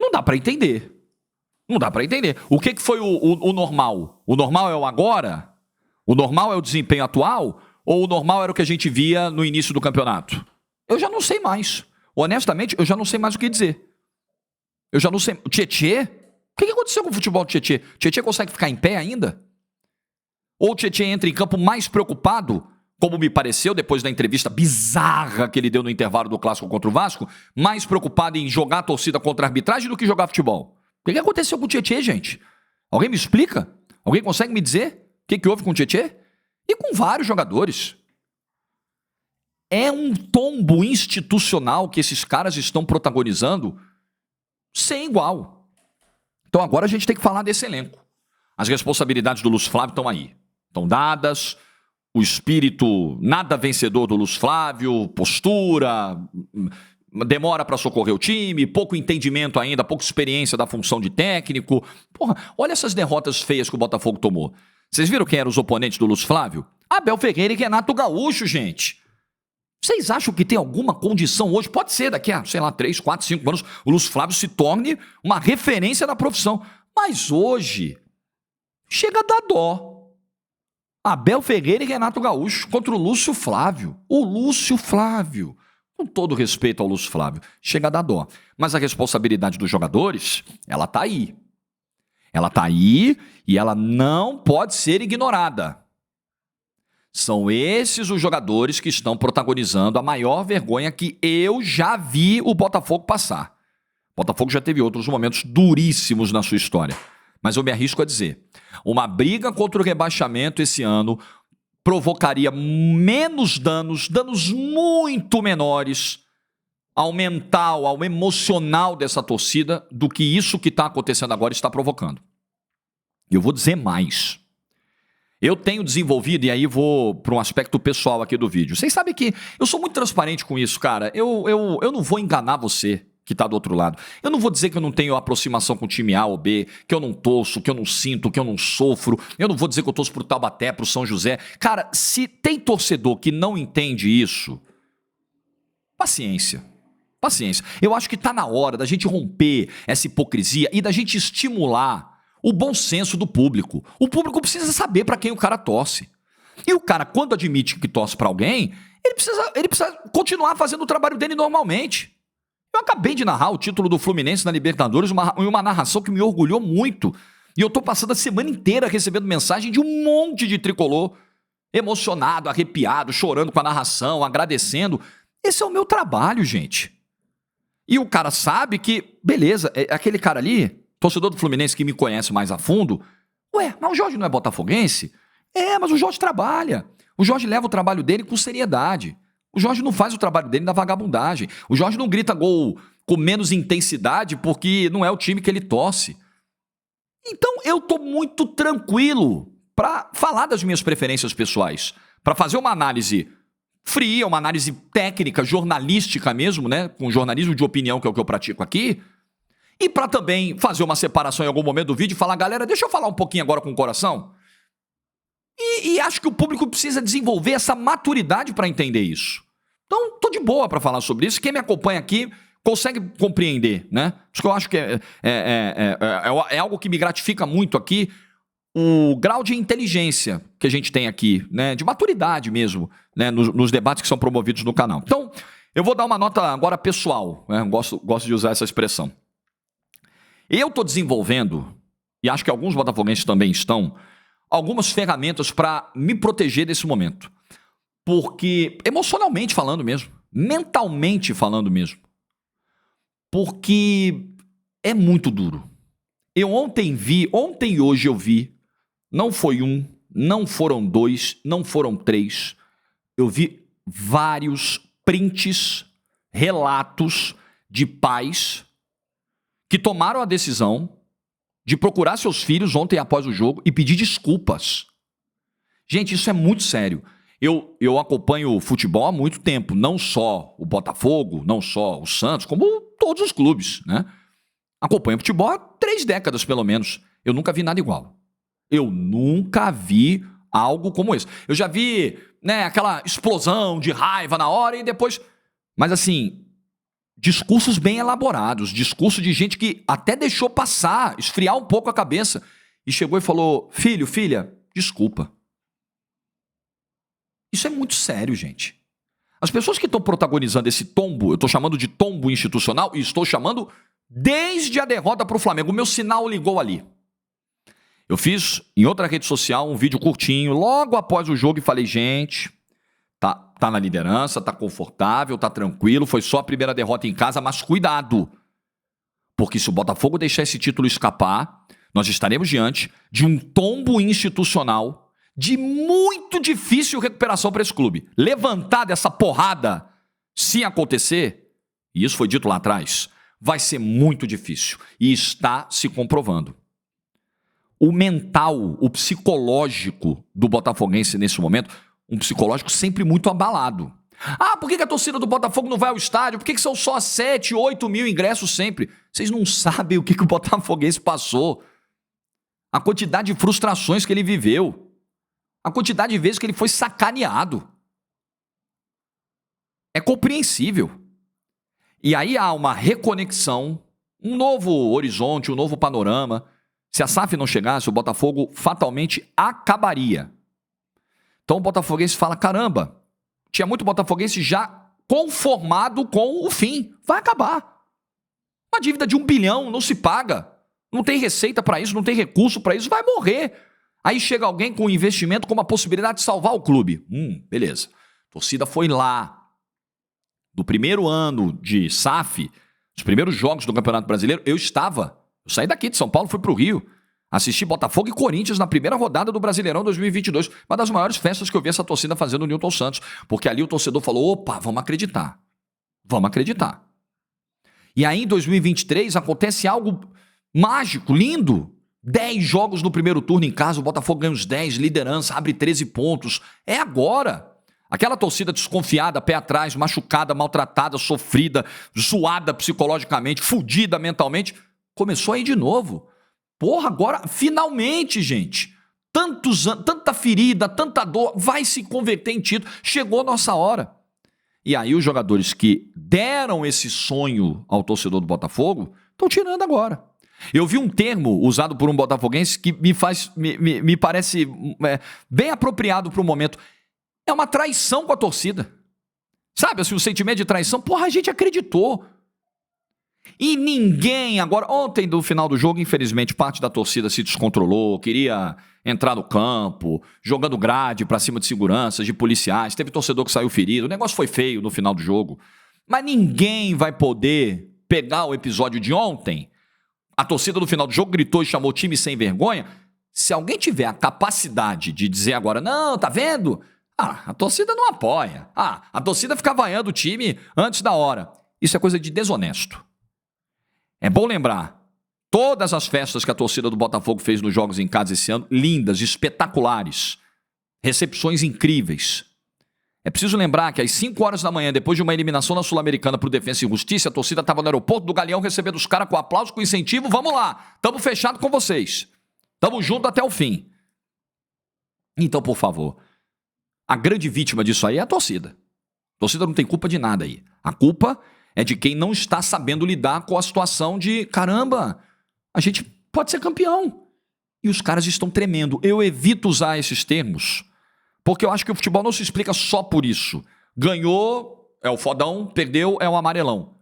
Não dá para entender. Não dá para entender. O que foi o normal? O normal é o agora? O normal é o desempenho atual? Ou o normal era o que a gente via no início do campeonato? Eu já não sei mais. Honestamente, eu já não sei mais o que dizer. Eu já não sei. O Tietê? O que aconteceu com o futebol do Tietê? O Tietê consegue ficar em pé ainda? Ou o Tietê entra em campo mais preocupado, como me pareceu depois da entrevista bizarra que ele deu no intervalo do Clássico contra o Vasco, mais preocupado em jogar a torcida contra a arbitragem do que jogar futebol? O que aconteceu com o Tietê, gente? Alguém me explica? Alguém consegue me dizer o que houve com o Tietê? E com vários jogadores. É um tombo institucional que esses caras estão protagonizando sem igual. Então agora a gente tem que falar desse elenco. As responsabilidades do Lúcio Flávio estão aí. Estão dadas, o espírito nada vencedor do Lúcio Flávio, postura, demora para socorrer o time, pouco entendimento ainda, pouca experiência da função de técnico. Porra, olha essas derrotas feias que o Botafogo tomou. Vocês viram quem eram os oponentes do Lúcio Flávio? Abel Ferreira e Renato Gaúcho, gente. Vocês acham que tem alguma condição hoje? Pode ser daqui a, 3, 4, 5 anos, o Lúcio Flávio se torne uma referência na profissão. Mas hoje, chega a dar dó. Abel Ferreira e Renato Gaúcho contra o Lúcio Flávio. O Lúcio Flávio. Com todo respeito ao Lúcio Flávio, chega a dar dó. Mas a responsabilidade dos jogadores, ela tá aí. Ela tá aí e ela não pode ser ignorada. São esses os jogadores que estão protagonizando a maior vergonha que eu já vi o Botafogo passar. O Botafogo já teve outros momentos duríssimos na sua história. Mas eu me arrisco a dizer, uma briga contra o rebaixamento esse ano provocaria menos danos muito menores ao mental, ao emocional dessa torcida do que isso que está acontecendo agora está provocando. E eu vou dizer mais. Eu tenho desenvolvido, e aí vou para um aspecto pessoal aqui do vídeo. Vocês sabem que eu sou muito transparente com isso, cara. Eu não vou enganar você que tá do outro lado. Eu não vou dizer que eu não tenho aproximação com o time A ou B, que eu não torço, que eu não sinto, que eu não sofro. Eu não vou dizer que eu torço pro Taubaté, pro São José. Cara, se tem torcedor que não entende isso, paciência. Paciência. Eu acho que tá na hora da gente romper essa hipocrisia e da gente estimular o bom senso do público. O público precisa saber para quem o cara torce. E o cara, quando admite que torce para alguém, ele precisa continuar fazendo o trabalho dele normalmente. Eu acabei de narrar o título do Fluminense na Libertadores, uma narração que me orgulhou muito. E eu tô passando a semana inteira recebendo mensagem de um monte de tricolor emocionado, arrepiado, chorando com a narração, agradecendo. Esse é o meu trabalho, gente. E o cara sabe que, beleza, aquele cara ali, torcedor do Fluminense que me conhece mais a fundo, ué, mas o Jorge não é botafoguense? É, mas o Jorge trabalha. O Jorge leva o trabalho dele com seriedade. O Jorge não faz o trabalho dele na vagabundagem. O Jorge não grita gol com menos intensidade porque não é o time que ele torce. Então eu tô muito tranquilo para falar das minhas preferências pessoais, para fazer uma análise fria, uma análise técnica, jornalística mesmo, né? Com jornalismo de opinião, que é o que eu pratico aqui. E para também fazer uma separação em algum momento do vídeo e falar, galera, deixa eu falar um pouquinho agora com o coração. E acho que o público precisa desenvolver essa maturidade para entender isso. Então, tô de boa para falar sobre isso. Quem me acompanha aqui consegue compreender, né? Acho que eu acho que é algo que me gratifica muito aqui, o grau de inteligência que a gente tem aqui, né? De maturidade mesmo, né? Nos debates que são promovidos no canal. Então, eu vou dar uma nota agora pessoal, né? Gosto de usar essa expressão. Eu estou desenvolvendo, e acho que alguns botafoguenses também estão, algumas ferramentas para me proteger desse momento. Porque, emocionalmente falando mesmo, mentalmente falando mesmo, porque é muito duro. Eu ontem e hoje eu vi, não foi um, não foram dois, não foram três, eu vi vários prints, relatos de pais que tomaram a decisão de procurar seus filhos ontem após o jogo e pedir desculpas. Gente, isso é muito sério. Eu acompanho o futebol há muito tempo, não só o Botafogo, não só o Santos, como todos os clubes, né? Acompanho futebol há 3 décadas, pelo menos. Eu nunca vi nada igual. Eu nunca vi algo como esse. Eu já vi, né, aquela explosão de raiva na hora e depois... Mas assim, discursos bem elaborados, discurso de gente que até deixou passar, esfriar um pouco a cabeça e chegou e falou, filho, filha, desculpa. Isso é muito sério, gente. As pessoas que estão protagonizando esse tombo, eu estou chamando de tombo institucional e estou chamando desde a derrota para o Flamengo. O meu sinal ligou ali. Eu fiz em outra rede social um vídeo curtinho, logo após o jogo, e falei, gente, tá na liderança, tá confortável, tá tranquilo, foi só a primeira derrota em casa, mas cuidado. Porque se o Botafogo deixar esse título escapar, nós estaremos diante de um tombo institucional de muito difícil recuperação para esse clube. Levantar dessa porrada, se acontecer, e isso foi dito lá atrás, vai ser muito difícil. E está se comprovando. O mental, o psicológico do botafoguense nesse momento, um psicológico sempre muito abalado. Ah, por que a torcida do Botafogo não vai ao estádio? Por que são só 7, 8 mil ingressos sempre? Vocês não sabem o que o botafoguense passou. A quantidade de frustrações que ele viveu. A quantidade de vezes que ele foi sacaneado. É compreensível. E aí há uma reconexão, um novo horizonte, um novo panorama. Se a SAF não chegasse, o Botafogo fatalmente acabaria. Então o botafoguense fala, caramba, tinha muito botafoguense já conformado com o fim. Vai acabar. Uma dívida de 1 bilhão não se paga. Não tem receita para isso, não tem recurso para isso, vai morrer. Aí chega alguém com um investimento com uma possibilidade de salvar o clube. Beleza. A torcida foi lá. Do primeiro ano de SAF, os primeiros jogos do Campeonato Brasileiro, eu saí daqui de São Paulo, fui para o Rio, assisti Botafogo e Corinthians na primeira rodada do Brasileirão 2022, uma das maiores festas que eu vi essa torcida fazendo no Newton Santos, porque ali o torcedor falou, opa, vamos acreditar. Vamos acreditar. E aí em 2023 acontece algo mágico, lindo, 10 jogos no primeiro turno em casa, o Botafogo ganha os 10, liderança, abre 13 pontos. É agora. Aquela torcida desconfiada, pé atrás, machucada, maltratada, sofrida, zoada psicologicamente, fudida mentalmente, começou aí de novo. Porra, agora, finalmente, gente. Tantos anos, tanta ferida, tanta dor, vai se converter em título. Chegou a nossa hora. E aí os jogadores que deram esse sonho ao torcedor do Botafogo estão tirando agora. Eu vi um termo usado por um botafoguense que me parece bem apropriado para o momento. É uma traição com a torcida. Sabe, assim, o sentimento de traição. Porra, a gente acreditou. E ninguém agora... Ontem, no final do jogo, infelizmente, parte da torcida se descontrolou, queria entrar no campo, jogando grade pra cima de seguranças, de policiais. Teve torcedor que saiu ferido. O negócio foi feio no final do jogo. Mas ninguém vai poder pegar o episódio de ontem. A torcida no final do jogo gritou e chamou o time sem vergonha. Se alguém tiver a capacidade de dizer agora, não, tá vendo? A torcida não apoia. A torcida fica vaiando o time antes da hora. Isso é coisa de desonesto. É bom lembrar, todas as festas que a torcida do Botafogo fez nos jogos em casa esse ano, lindas, espetaculares, recepções incríveis. É preciso lembrar que às 5 horas da manhã, depois de uma eliminação na Sul-Americana pro Defensa e Justiça, a torcida estava no aeroporto do Galeão recebendo os caras com aplauso, com incentivo. Vamos lá, estamos fechados com vocês. Estamos juntos até o fim. Então, por favor, a grande vítima disso aí é a torcida. A torcida não tem culpa de nada aí. A culpa é de quem não está sabendo lidar com a situação de, caramba, a gente pode ser campeão. E os caras estão tremendo. Eu evito usar esses termos, porque eu acho que o futebol não se explica só por isso. Ganhou, é o fodão, perdeu, é o amarelão.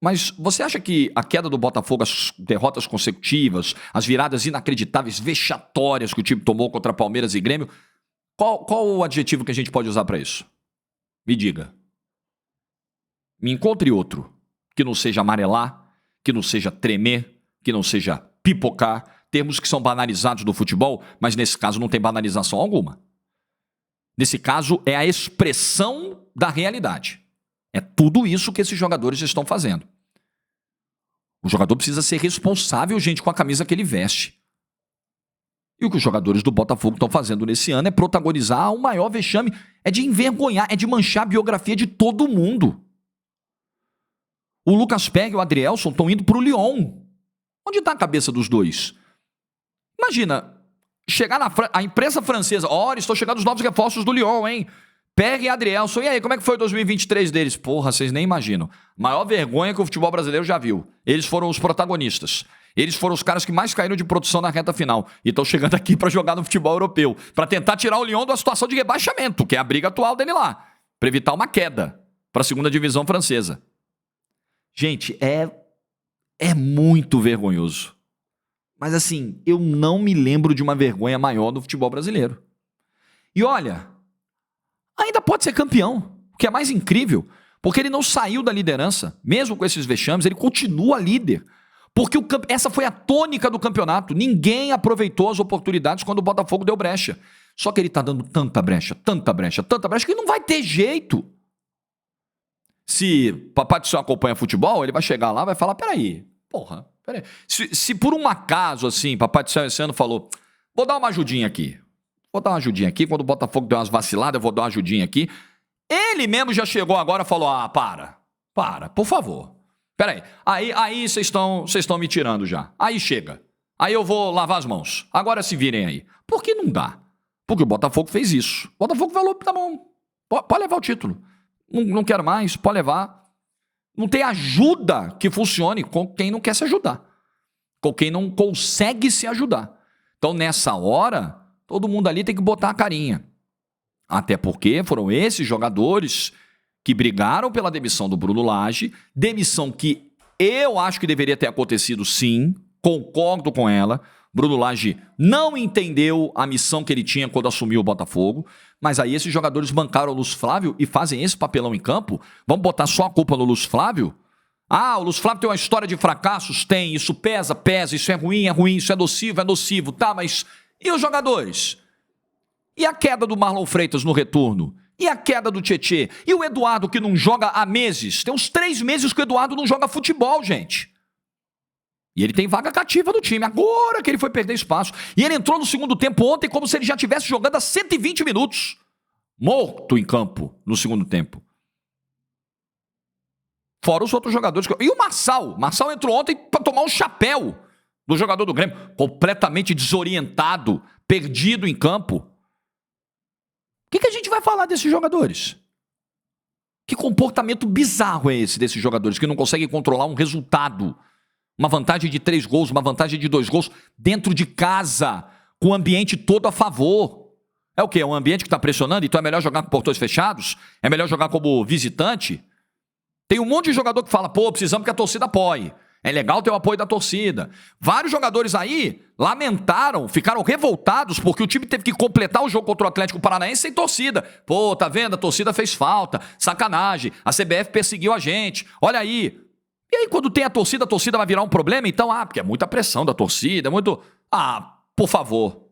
Mas você acha que a queda do Botafogo, as derrotas consecutivas, as viradas inacreditáveis, vexatórias que o time tomou contra Palmeiras e Grêmio, qual o adjetivo que a gente pode usar para isso? Me diga. Me encontre outro que não seja amarelar, que não seja tremer, que não seja pipocar. Termos que são banalizados do futebol, mas nesse caso não tem banalização alguma. Nesse caso é a expressão da realidade. É tudo isso que esses jogadores estão fazendo. O jogador precisa ser responsável, gente, com a camisa que ele veste. E o que os jogadores do Botafogo estão fazendo nesse ano é protagonizar o maior vexame, é de envergonhar, é de manchar a biografia de todo mundo. O Lucas Perry e o Adrielson estão indo para o Lyon. Onde está a cabeça dos dois? Imagina, chegar a imprensa francesa, olha, estão chegando os novos reforços do Lyon, hein? Perry e Adrielson, e aí, como é que foi 2023 deles? Porra, vocês nem imaginam. Maior vergonha que o futebol brasileiro já viu. Eles foram os protagonistas. Eles foram os caras que mais caíram de produção na reta final. E estão chegando aqui para jogar no futebol europeu. Para tentar tirar o Lyon da situação de rebaixamento, que é a briga atual dele lá. Para evitar uma queda para a segunda divisão francesa. Gente, é muito vergonhoso. Mas assim, eu não me lembro de uma vergonha maior no futebol brasileiro. E olha, ainda pode ser campeão, o que é mais incrível, porque ele não saiu da liderança, mesmo com esses vexames, ele continua líder. Porque essa foi a tônica do campeonato. Ninguém aproveitou as oportunidades quando o Botafogo deu brecha. Só que ele tá dando tanta brecha, que não vai ter jeito. Se Papai do Céu acompanha futebol, ele vai chegar lá e vai falar, peraí. Se por um acaso, assim, Papai do Céu esse ano falou, vou dar uma ajudinha aqui. Quando o Botafogo deu umas vaciladas, eu vou dar uma ajudinha aqui. Ele mesmo já chegou agora e falou, para, por favor. Peraí, aí vocês estão me tirando já. Aí chega. Aí eu vou lavar as mãos. Agora se virem aí. Por que não dá? Porque o Botafogo fez isso. O Botafogo falou, tá bom, pode levar o título. Não quero mais, pode levar. Não tem ajuda que funcione com quem não quer se ajudar. Com quem não consegue se ajudar. Então, nessa hora, todo mundo ali tem que botar a carinha. Até porque foram esses jogadores que brigaram pela demissão do Bruno Lage, demissão que eu acho que deveria ter acontecido sim, concordo com ela. Bruno Lage não entendeu a missão que ele tinha quando assumiu o Botafogo, mas aí esses jogadores bancaram o Lúcio Flávio e fazem esse papelão em campo. Vamos botar só a culpa no Lúcio Flávio? O Lúcio Flávio tem uma história de fracassos? Tem, isso pesa, isso é ruim, isso é nocivo, tá, mas e os jogadores? E a queda do Marlon Freitas no retorno? E a queda do Tietê? E o Eduardo que não joga há meses? Tem uns 3 meses que o Eduardo não joga futebol, gente. E ele tem vaga cativa no time, agora que ele foi perder espaço. E ele entrou no segundo tempo ontem como se ele já estivesse jogando há 120 minutos. Morto em campo no segundo tempo. Fora os outros jogadores. E o Marçal? Marçal entrou ontem para tomar um chapéu do jogador do Grêmio. Completamente desorientado, perdido em campo. O que a gente vai falar desses jogadores? Que comportamento bizarro é esse desses jogadores que não conseguem controlar um resultado? Uma vantagem de 3 gols, uma vantagem de 2 gols dentro de casa, com o ambiente todo a favor. É o quê? É um ambiente que está pressionando, então é melhor jogar com portões fechados? É melhor jogar como visitante? Tem um monte de jogador que fala, pô, precisamos que a torcida apoie. É legal ter o apoio da torcida. Vários jogadores aí lamentaram, ficaram revoltados porque o time teve que completar o jogo contra o Atlético Paranaense sem torcida. Pô, tá vendo? A torcida fez falta. Sacanagem. A CBF perseguiu a gente. Olha aí. E aí, quando tem a torcida vai virar um problema? Então, porque é muita pressão da torcida, é muito... por favor.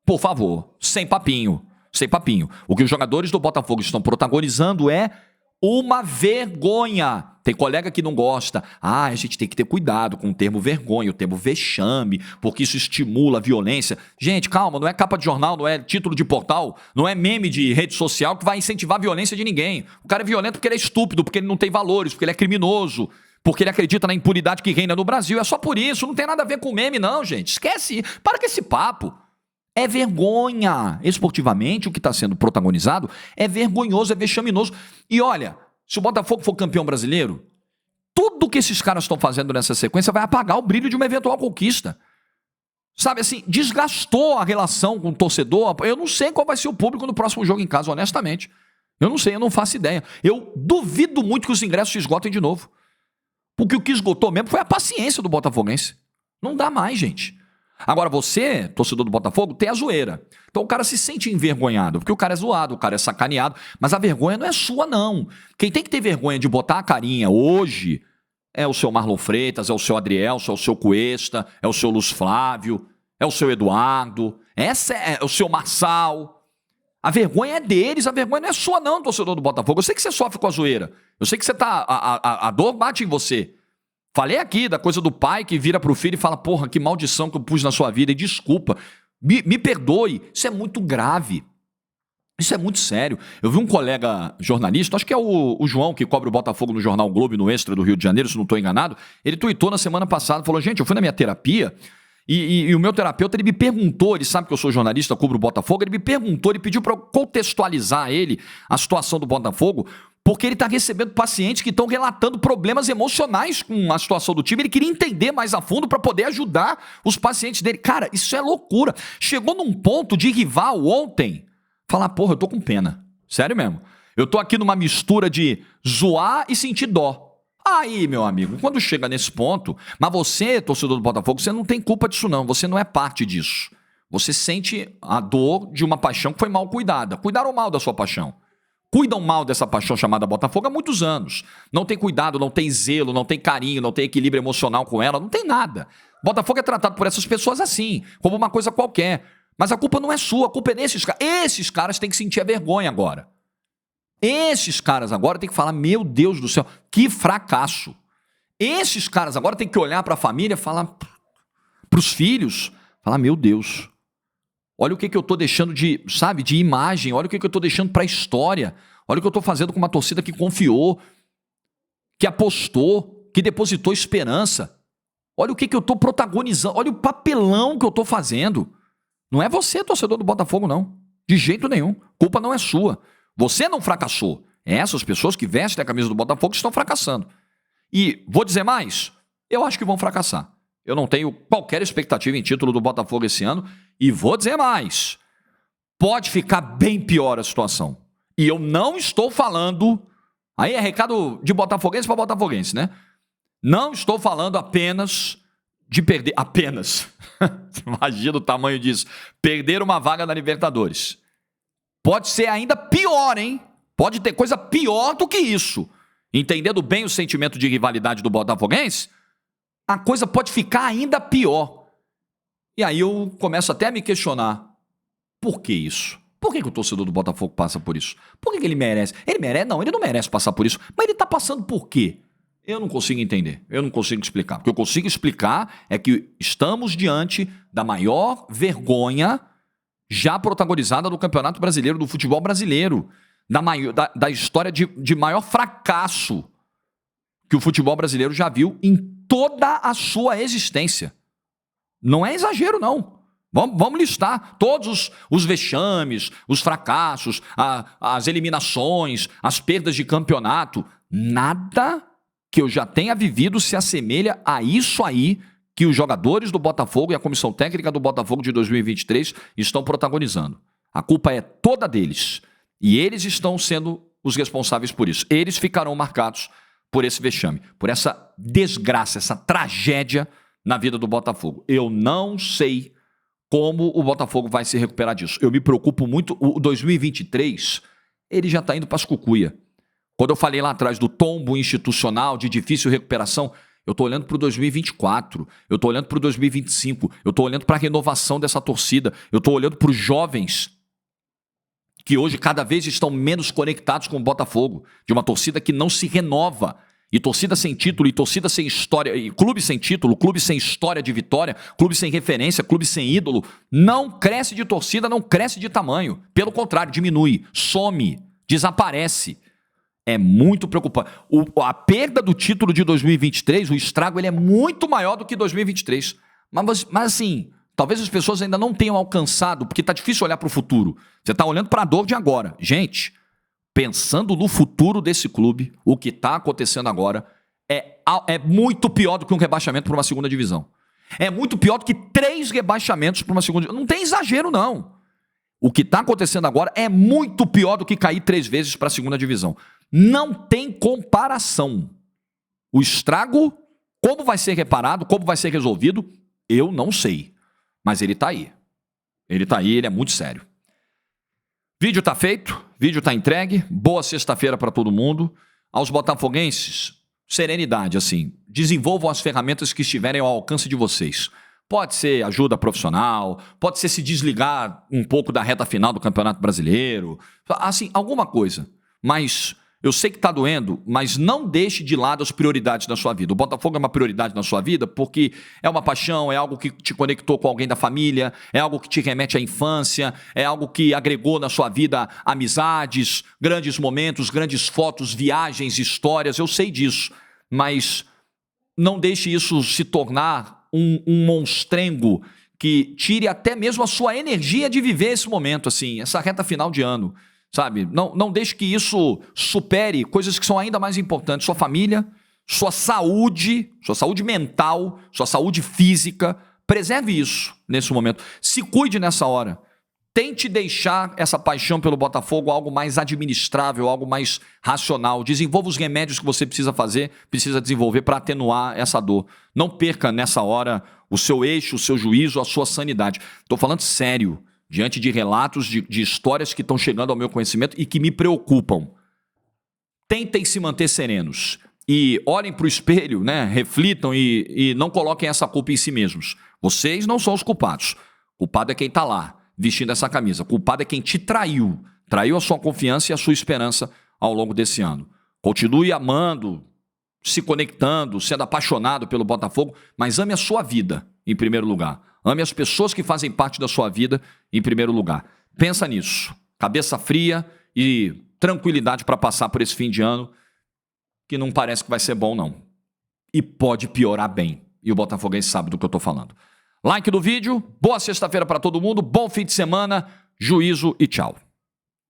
Por favor. Sem papinho. Sem papinho. O que os jogadores do Botafogo estão protagonizando é uma vergonha. Tem colega que não gosta. A gente tem que ter cuidado com o termo vergonha, o termo vexame, porque isso estimula a violência. Gente, calma, não é capa de jornal, não é título de portal, não é meme de rede social que vai incentivar a violência de ninguém. O cara é violento porque ele é estúpido, porque ele não tem valores, porque ele é criminoso, porque ele acredita na impunidade que reina no Brasil. É só por isso, não tem nada a ver com meme não, gente. Esquece, para com esse papo. É vergonha. Esportivamente, o que está sendo protagonizado é vergonhoso, é vexaminoso. E olha, se o Botafogo for campeão brasileiro, tudo que esses caras estão fazendo nessa sequência vai apagar o brilho de uma eventual conquista. Sabe assim, desgastou a relação com o torcedor. Eu não sei qual vai ser o público no próximo jogo em casa, honestamente. Eu não sei, eu não faço ideia. Eu duvido muito que os ingressos se esgotem de novo. Porque o que esgotou mesmo foi a paciência do botafoguense. Não dá mais, gente. Agora você, torcedor do Botafogo, tem a zoeira. Então o cara se sente envergonhado, porque o cara é zoado, o cara é sacaneado, mas a vergonha não é sua, não. Quem tem que ter vergonha de botar a carinha hoje é o seu Marlon Freitas, é o seu Adrielson, é o seu Cuesta, é o seu Luz Flávio, é o seu Eduardo, é o seu Marçal. A vergonha é deles, a vergonha não é sua, não, torcedor do Botafogo. Eu sei que você sofre com a zoeira, eu sei que você tá. A dor bate em você. Falei aqui da coisa do pai que vira pro filho e fala, porra, que maldição que eu pus na sua vida, e desculpa, me perdoe. Isso é muito grave. Isso é muito sério. Eu vi um colega jornalista, acho que é o João, que cobre o Botafogo no Jornal Globo, no Extra do Rio de Janeiro, se não estou enganado, ele tuitou na semana passada, falou, gente, eu fui na minha terapia e o meu terapeuta, ele me perguntou, ele sabe que eu sou jornalista, cubro o Botafogo, ele me perguntou, ele pediu para eu contextualizar a situação do Botafogo, porque ele está recebendo pacientes que estão relatando problemas emocionais com a situação do time. Ele queria entender mais a fundo para poder ajudar os pacientes dele. Cara, isso é loucura. Chegou num ponto de rival ontem falar, porra, eu tô com pena. Sério mesmo. Eu tô aqui numa mistura de zoar e sentir dó. Aí, meu amigo, quando chega nesse ponto, mas você, torcedor do Botafogo, você não tem culpa disso não. Você não é parte disso. Você sente a dor de uma paixão que foi mal cuidada. Cuidaram mal da sua paixão. Cuidam mal dessa paixão chamada Botafogo há muitos anos. Não tem cuidado, não tem zelo, não tem carinho, não tem equilíbrio emocional com ela, não tem nada. Botafogo é tratado por essas pessoas assim, como uma coisa qualquer. Mas a culpa não é sua, a culpa é desses caras. Esses caras têm que sentir a vergonha agora. Esses caras agora têm que falar, meu Deus do céu, que fracasso. Esses caras agora têm que olhar para a família, falar para os filhos, falar, meu Deus, olha o que eu estou deixando de imagem, olha o que eu estou deixando para a história, olha o que eu estou fazendo com uma torcida que confiou, que apostou, que depositou esperança. Olha o que eu estou protagonizando, olha o papelão que eu estou fazendo. Não é você, torcedor do Botafogo, não. De jeito nenhum. Culpa não é sua. Você não fracassou. Essas pessoas que vestem a camisa do Botafogo estão fracassando. E vou dizer mais, eu acho que vão fracassar. Eu não tenho qualquer expectativa em título do Botafogo esse ano. E vou dizer mais, pode ficar bem pior a situação. E eu não estou falando, aí é recado de botafoguense para botafoguense, né? Não estou falando apenas de perder, imagina o tamanho disso, perder uma vaga na Libertadores. Pode ser ainda pior, hein? Pode ter coisa pior do que isso. Entendendo bem o sentimento de rivalidade do botafoguense, a coisa pode ficar ainda pior. E aí eu começo até a me questionar, por que isso? Por que o torcedor do Botafogo passa por isso? Por que ele merece? Ele merece? Não, ele não merece passar por isso. Mas ele está passando por quê? Eu não consigo entender, eu não consigo explicar. O que eu consigo explicar é que estamos diante da maior vergonha já protagonizada no Campeonato Brasileiro, do futebol brasileiro, da história de maior fracasso que o futebol brasileiro já viu em toda a sua existência. Não é exagero, não. Vamos listar todos os vexames, os fracassos, as eliminações, as perdas de campeonato. Nada que eu já tenha vivido se assemelha a isso aí que os jogadores do Botafogo e a comissão técnica do Botafogo de 2023 estão protagonizando. A culpa é toda deles. E eles estão sendo os responsáveis por isso. Eles ficarão marcados por esse vexame, por essa desgraça, essa tragédia na vida do Botafogo. Eu não sei como o Botafogo vai se recuperar disso. Eu me preocupo muito. O 2023, ele já está indo para as cucuia. Quando eu falei lá atrás do tombo institucional, de difícil recuperação, eu estou olhando para o 2024, eu estou olhando para o 2025, eu estou olhando para a renovação dessa torcida, eu estou olhando para os jovens que hoje cada vez estão menos conectados com o Botafogo, de uma torcida que não se renova. E torcida sem título, e torcida sem história, e clube sem título, clube sem história de vitória, clube sem referência, clube sem ídolo, não cresce de torcida, não cresce de tamanho. Pelo contrário, diminui, some, desaparece. É muito preocupante. A perda do título de 2023, o estrago, ele é muito maior do que 2023. Mas assim, talvez as pessoas ainda não tenham alcançado, porque está difícil olhar para o futuro. Você está olhando para a dor de agora. Gente, pensando no futuro desse clube, o que está acontecendo agora é muito pior do que um rebaixamento para uma segunda divisão. É muito pior do que 3 rebaixamentos para uma segunda divisão. Não tem exagero, não. O que está acontecendo agora é muito pior do que cair 3 vezes para a segunda divisão. Não tem comparação. O estrago, como vai ser reparado, como vai ser resolvido, eu não sei. Mas ele está aí. Ele está aí, ele é muito sério. Vídeo está feito, vídeo está entregue. Boa sexta-feira para todo mundo. Aos botafoguenses, serenidade, assim. Desenvolvam as ferramentas que estiverem ao alcance de vocês. Pode ser ajuda profissional, pode ser se desligar um pouco da reta final do Campeonato Brasileiro, assim, alguma coisa. Mas eu sei que está doendo, mas não deixe de lado as prioridades da sua vida. O Botafogo é uma prioridade na sua vida porque é uma paixão, é algo que te conectou com alguém da família, é algo que te remete à infância, é algo que agregou na sua vida amizades, grandes momentos, grandes fotos, viagens, histórias. Eu sei disso, mas não deixe isso se tornar um monstrengo que tire até mesmo a sua energia de viver esse momento, assim, essa reta final de ano, sabe? Não deixe que isso supere coisas que são ainda mais importantes. Sua família, sua saúde mental, sua saúde física. Preserve isso nesse momento. Se cuide nessa hora. Tente deixar essa paixão pelo Botafogo algo mais administrável, algo mais racional. Desenvolva os remédios que você precisa desenvolver para atenuar essa dor. Não perca nessa hora o seu eixo, o seu juízo, a sua sanidade. Estou falando sério, diante de relatos, de histórias que estão chegando ao meu conhecimento e que me preocupam. Tentem se manter serenos e olhem para o espelho, né? Reflitam e não coloquem essa culpa em si mesmos. Vocês não são os culpados. O culpado é quem está lá, vestindo essa camisa. O culpado é quem te traiu a sua confiança e a sua esperança ao longo desse ano. Continue amando, se conectando, sendo apaixonado pelo Botafogo, mas ame a sua vida em primeiro lugar. Ame as pessoas que fazem parte da sua vida em primeiro lugar. Pensa nisso. Cabeça fria e tranquilidade para passar por esse fim de ano, que não parece que vai ser bom, não. E pode piorar bem. E o botafoguense sabe do que eu estou falando. Like do vídeo, boa sexta-feira para todo mundo, bom fim de semana, juízo e tchau.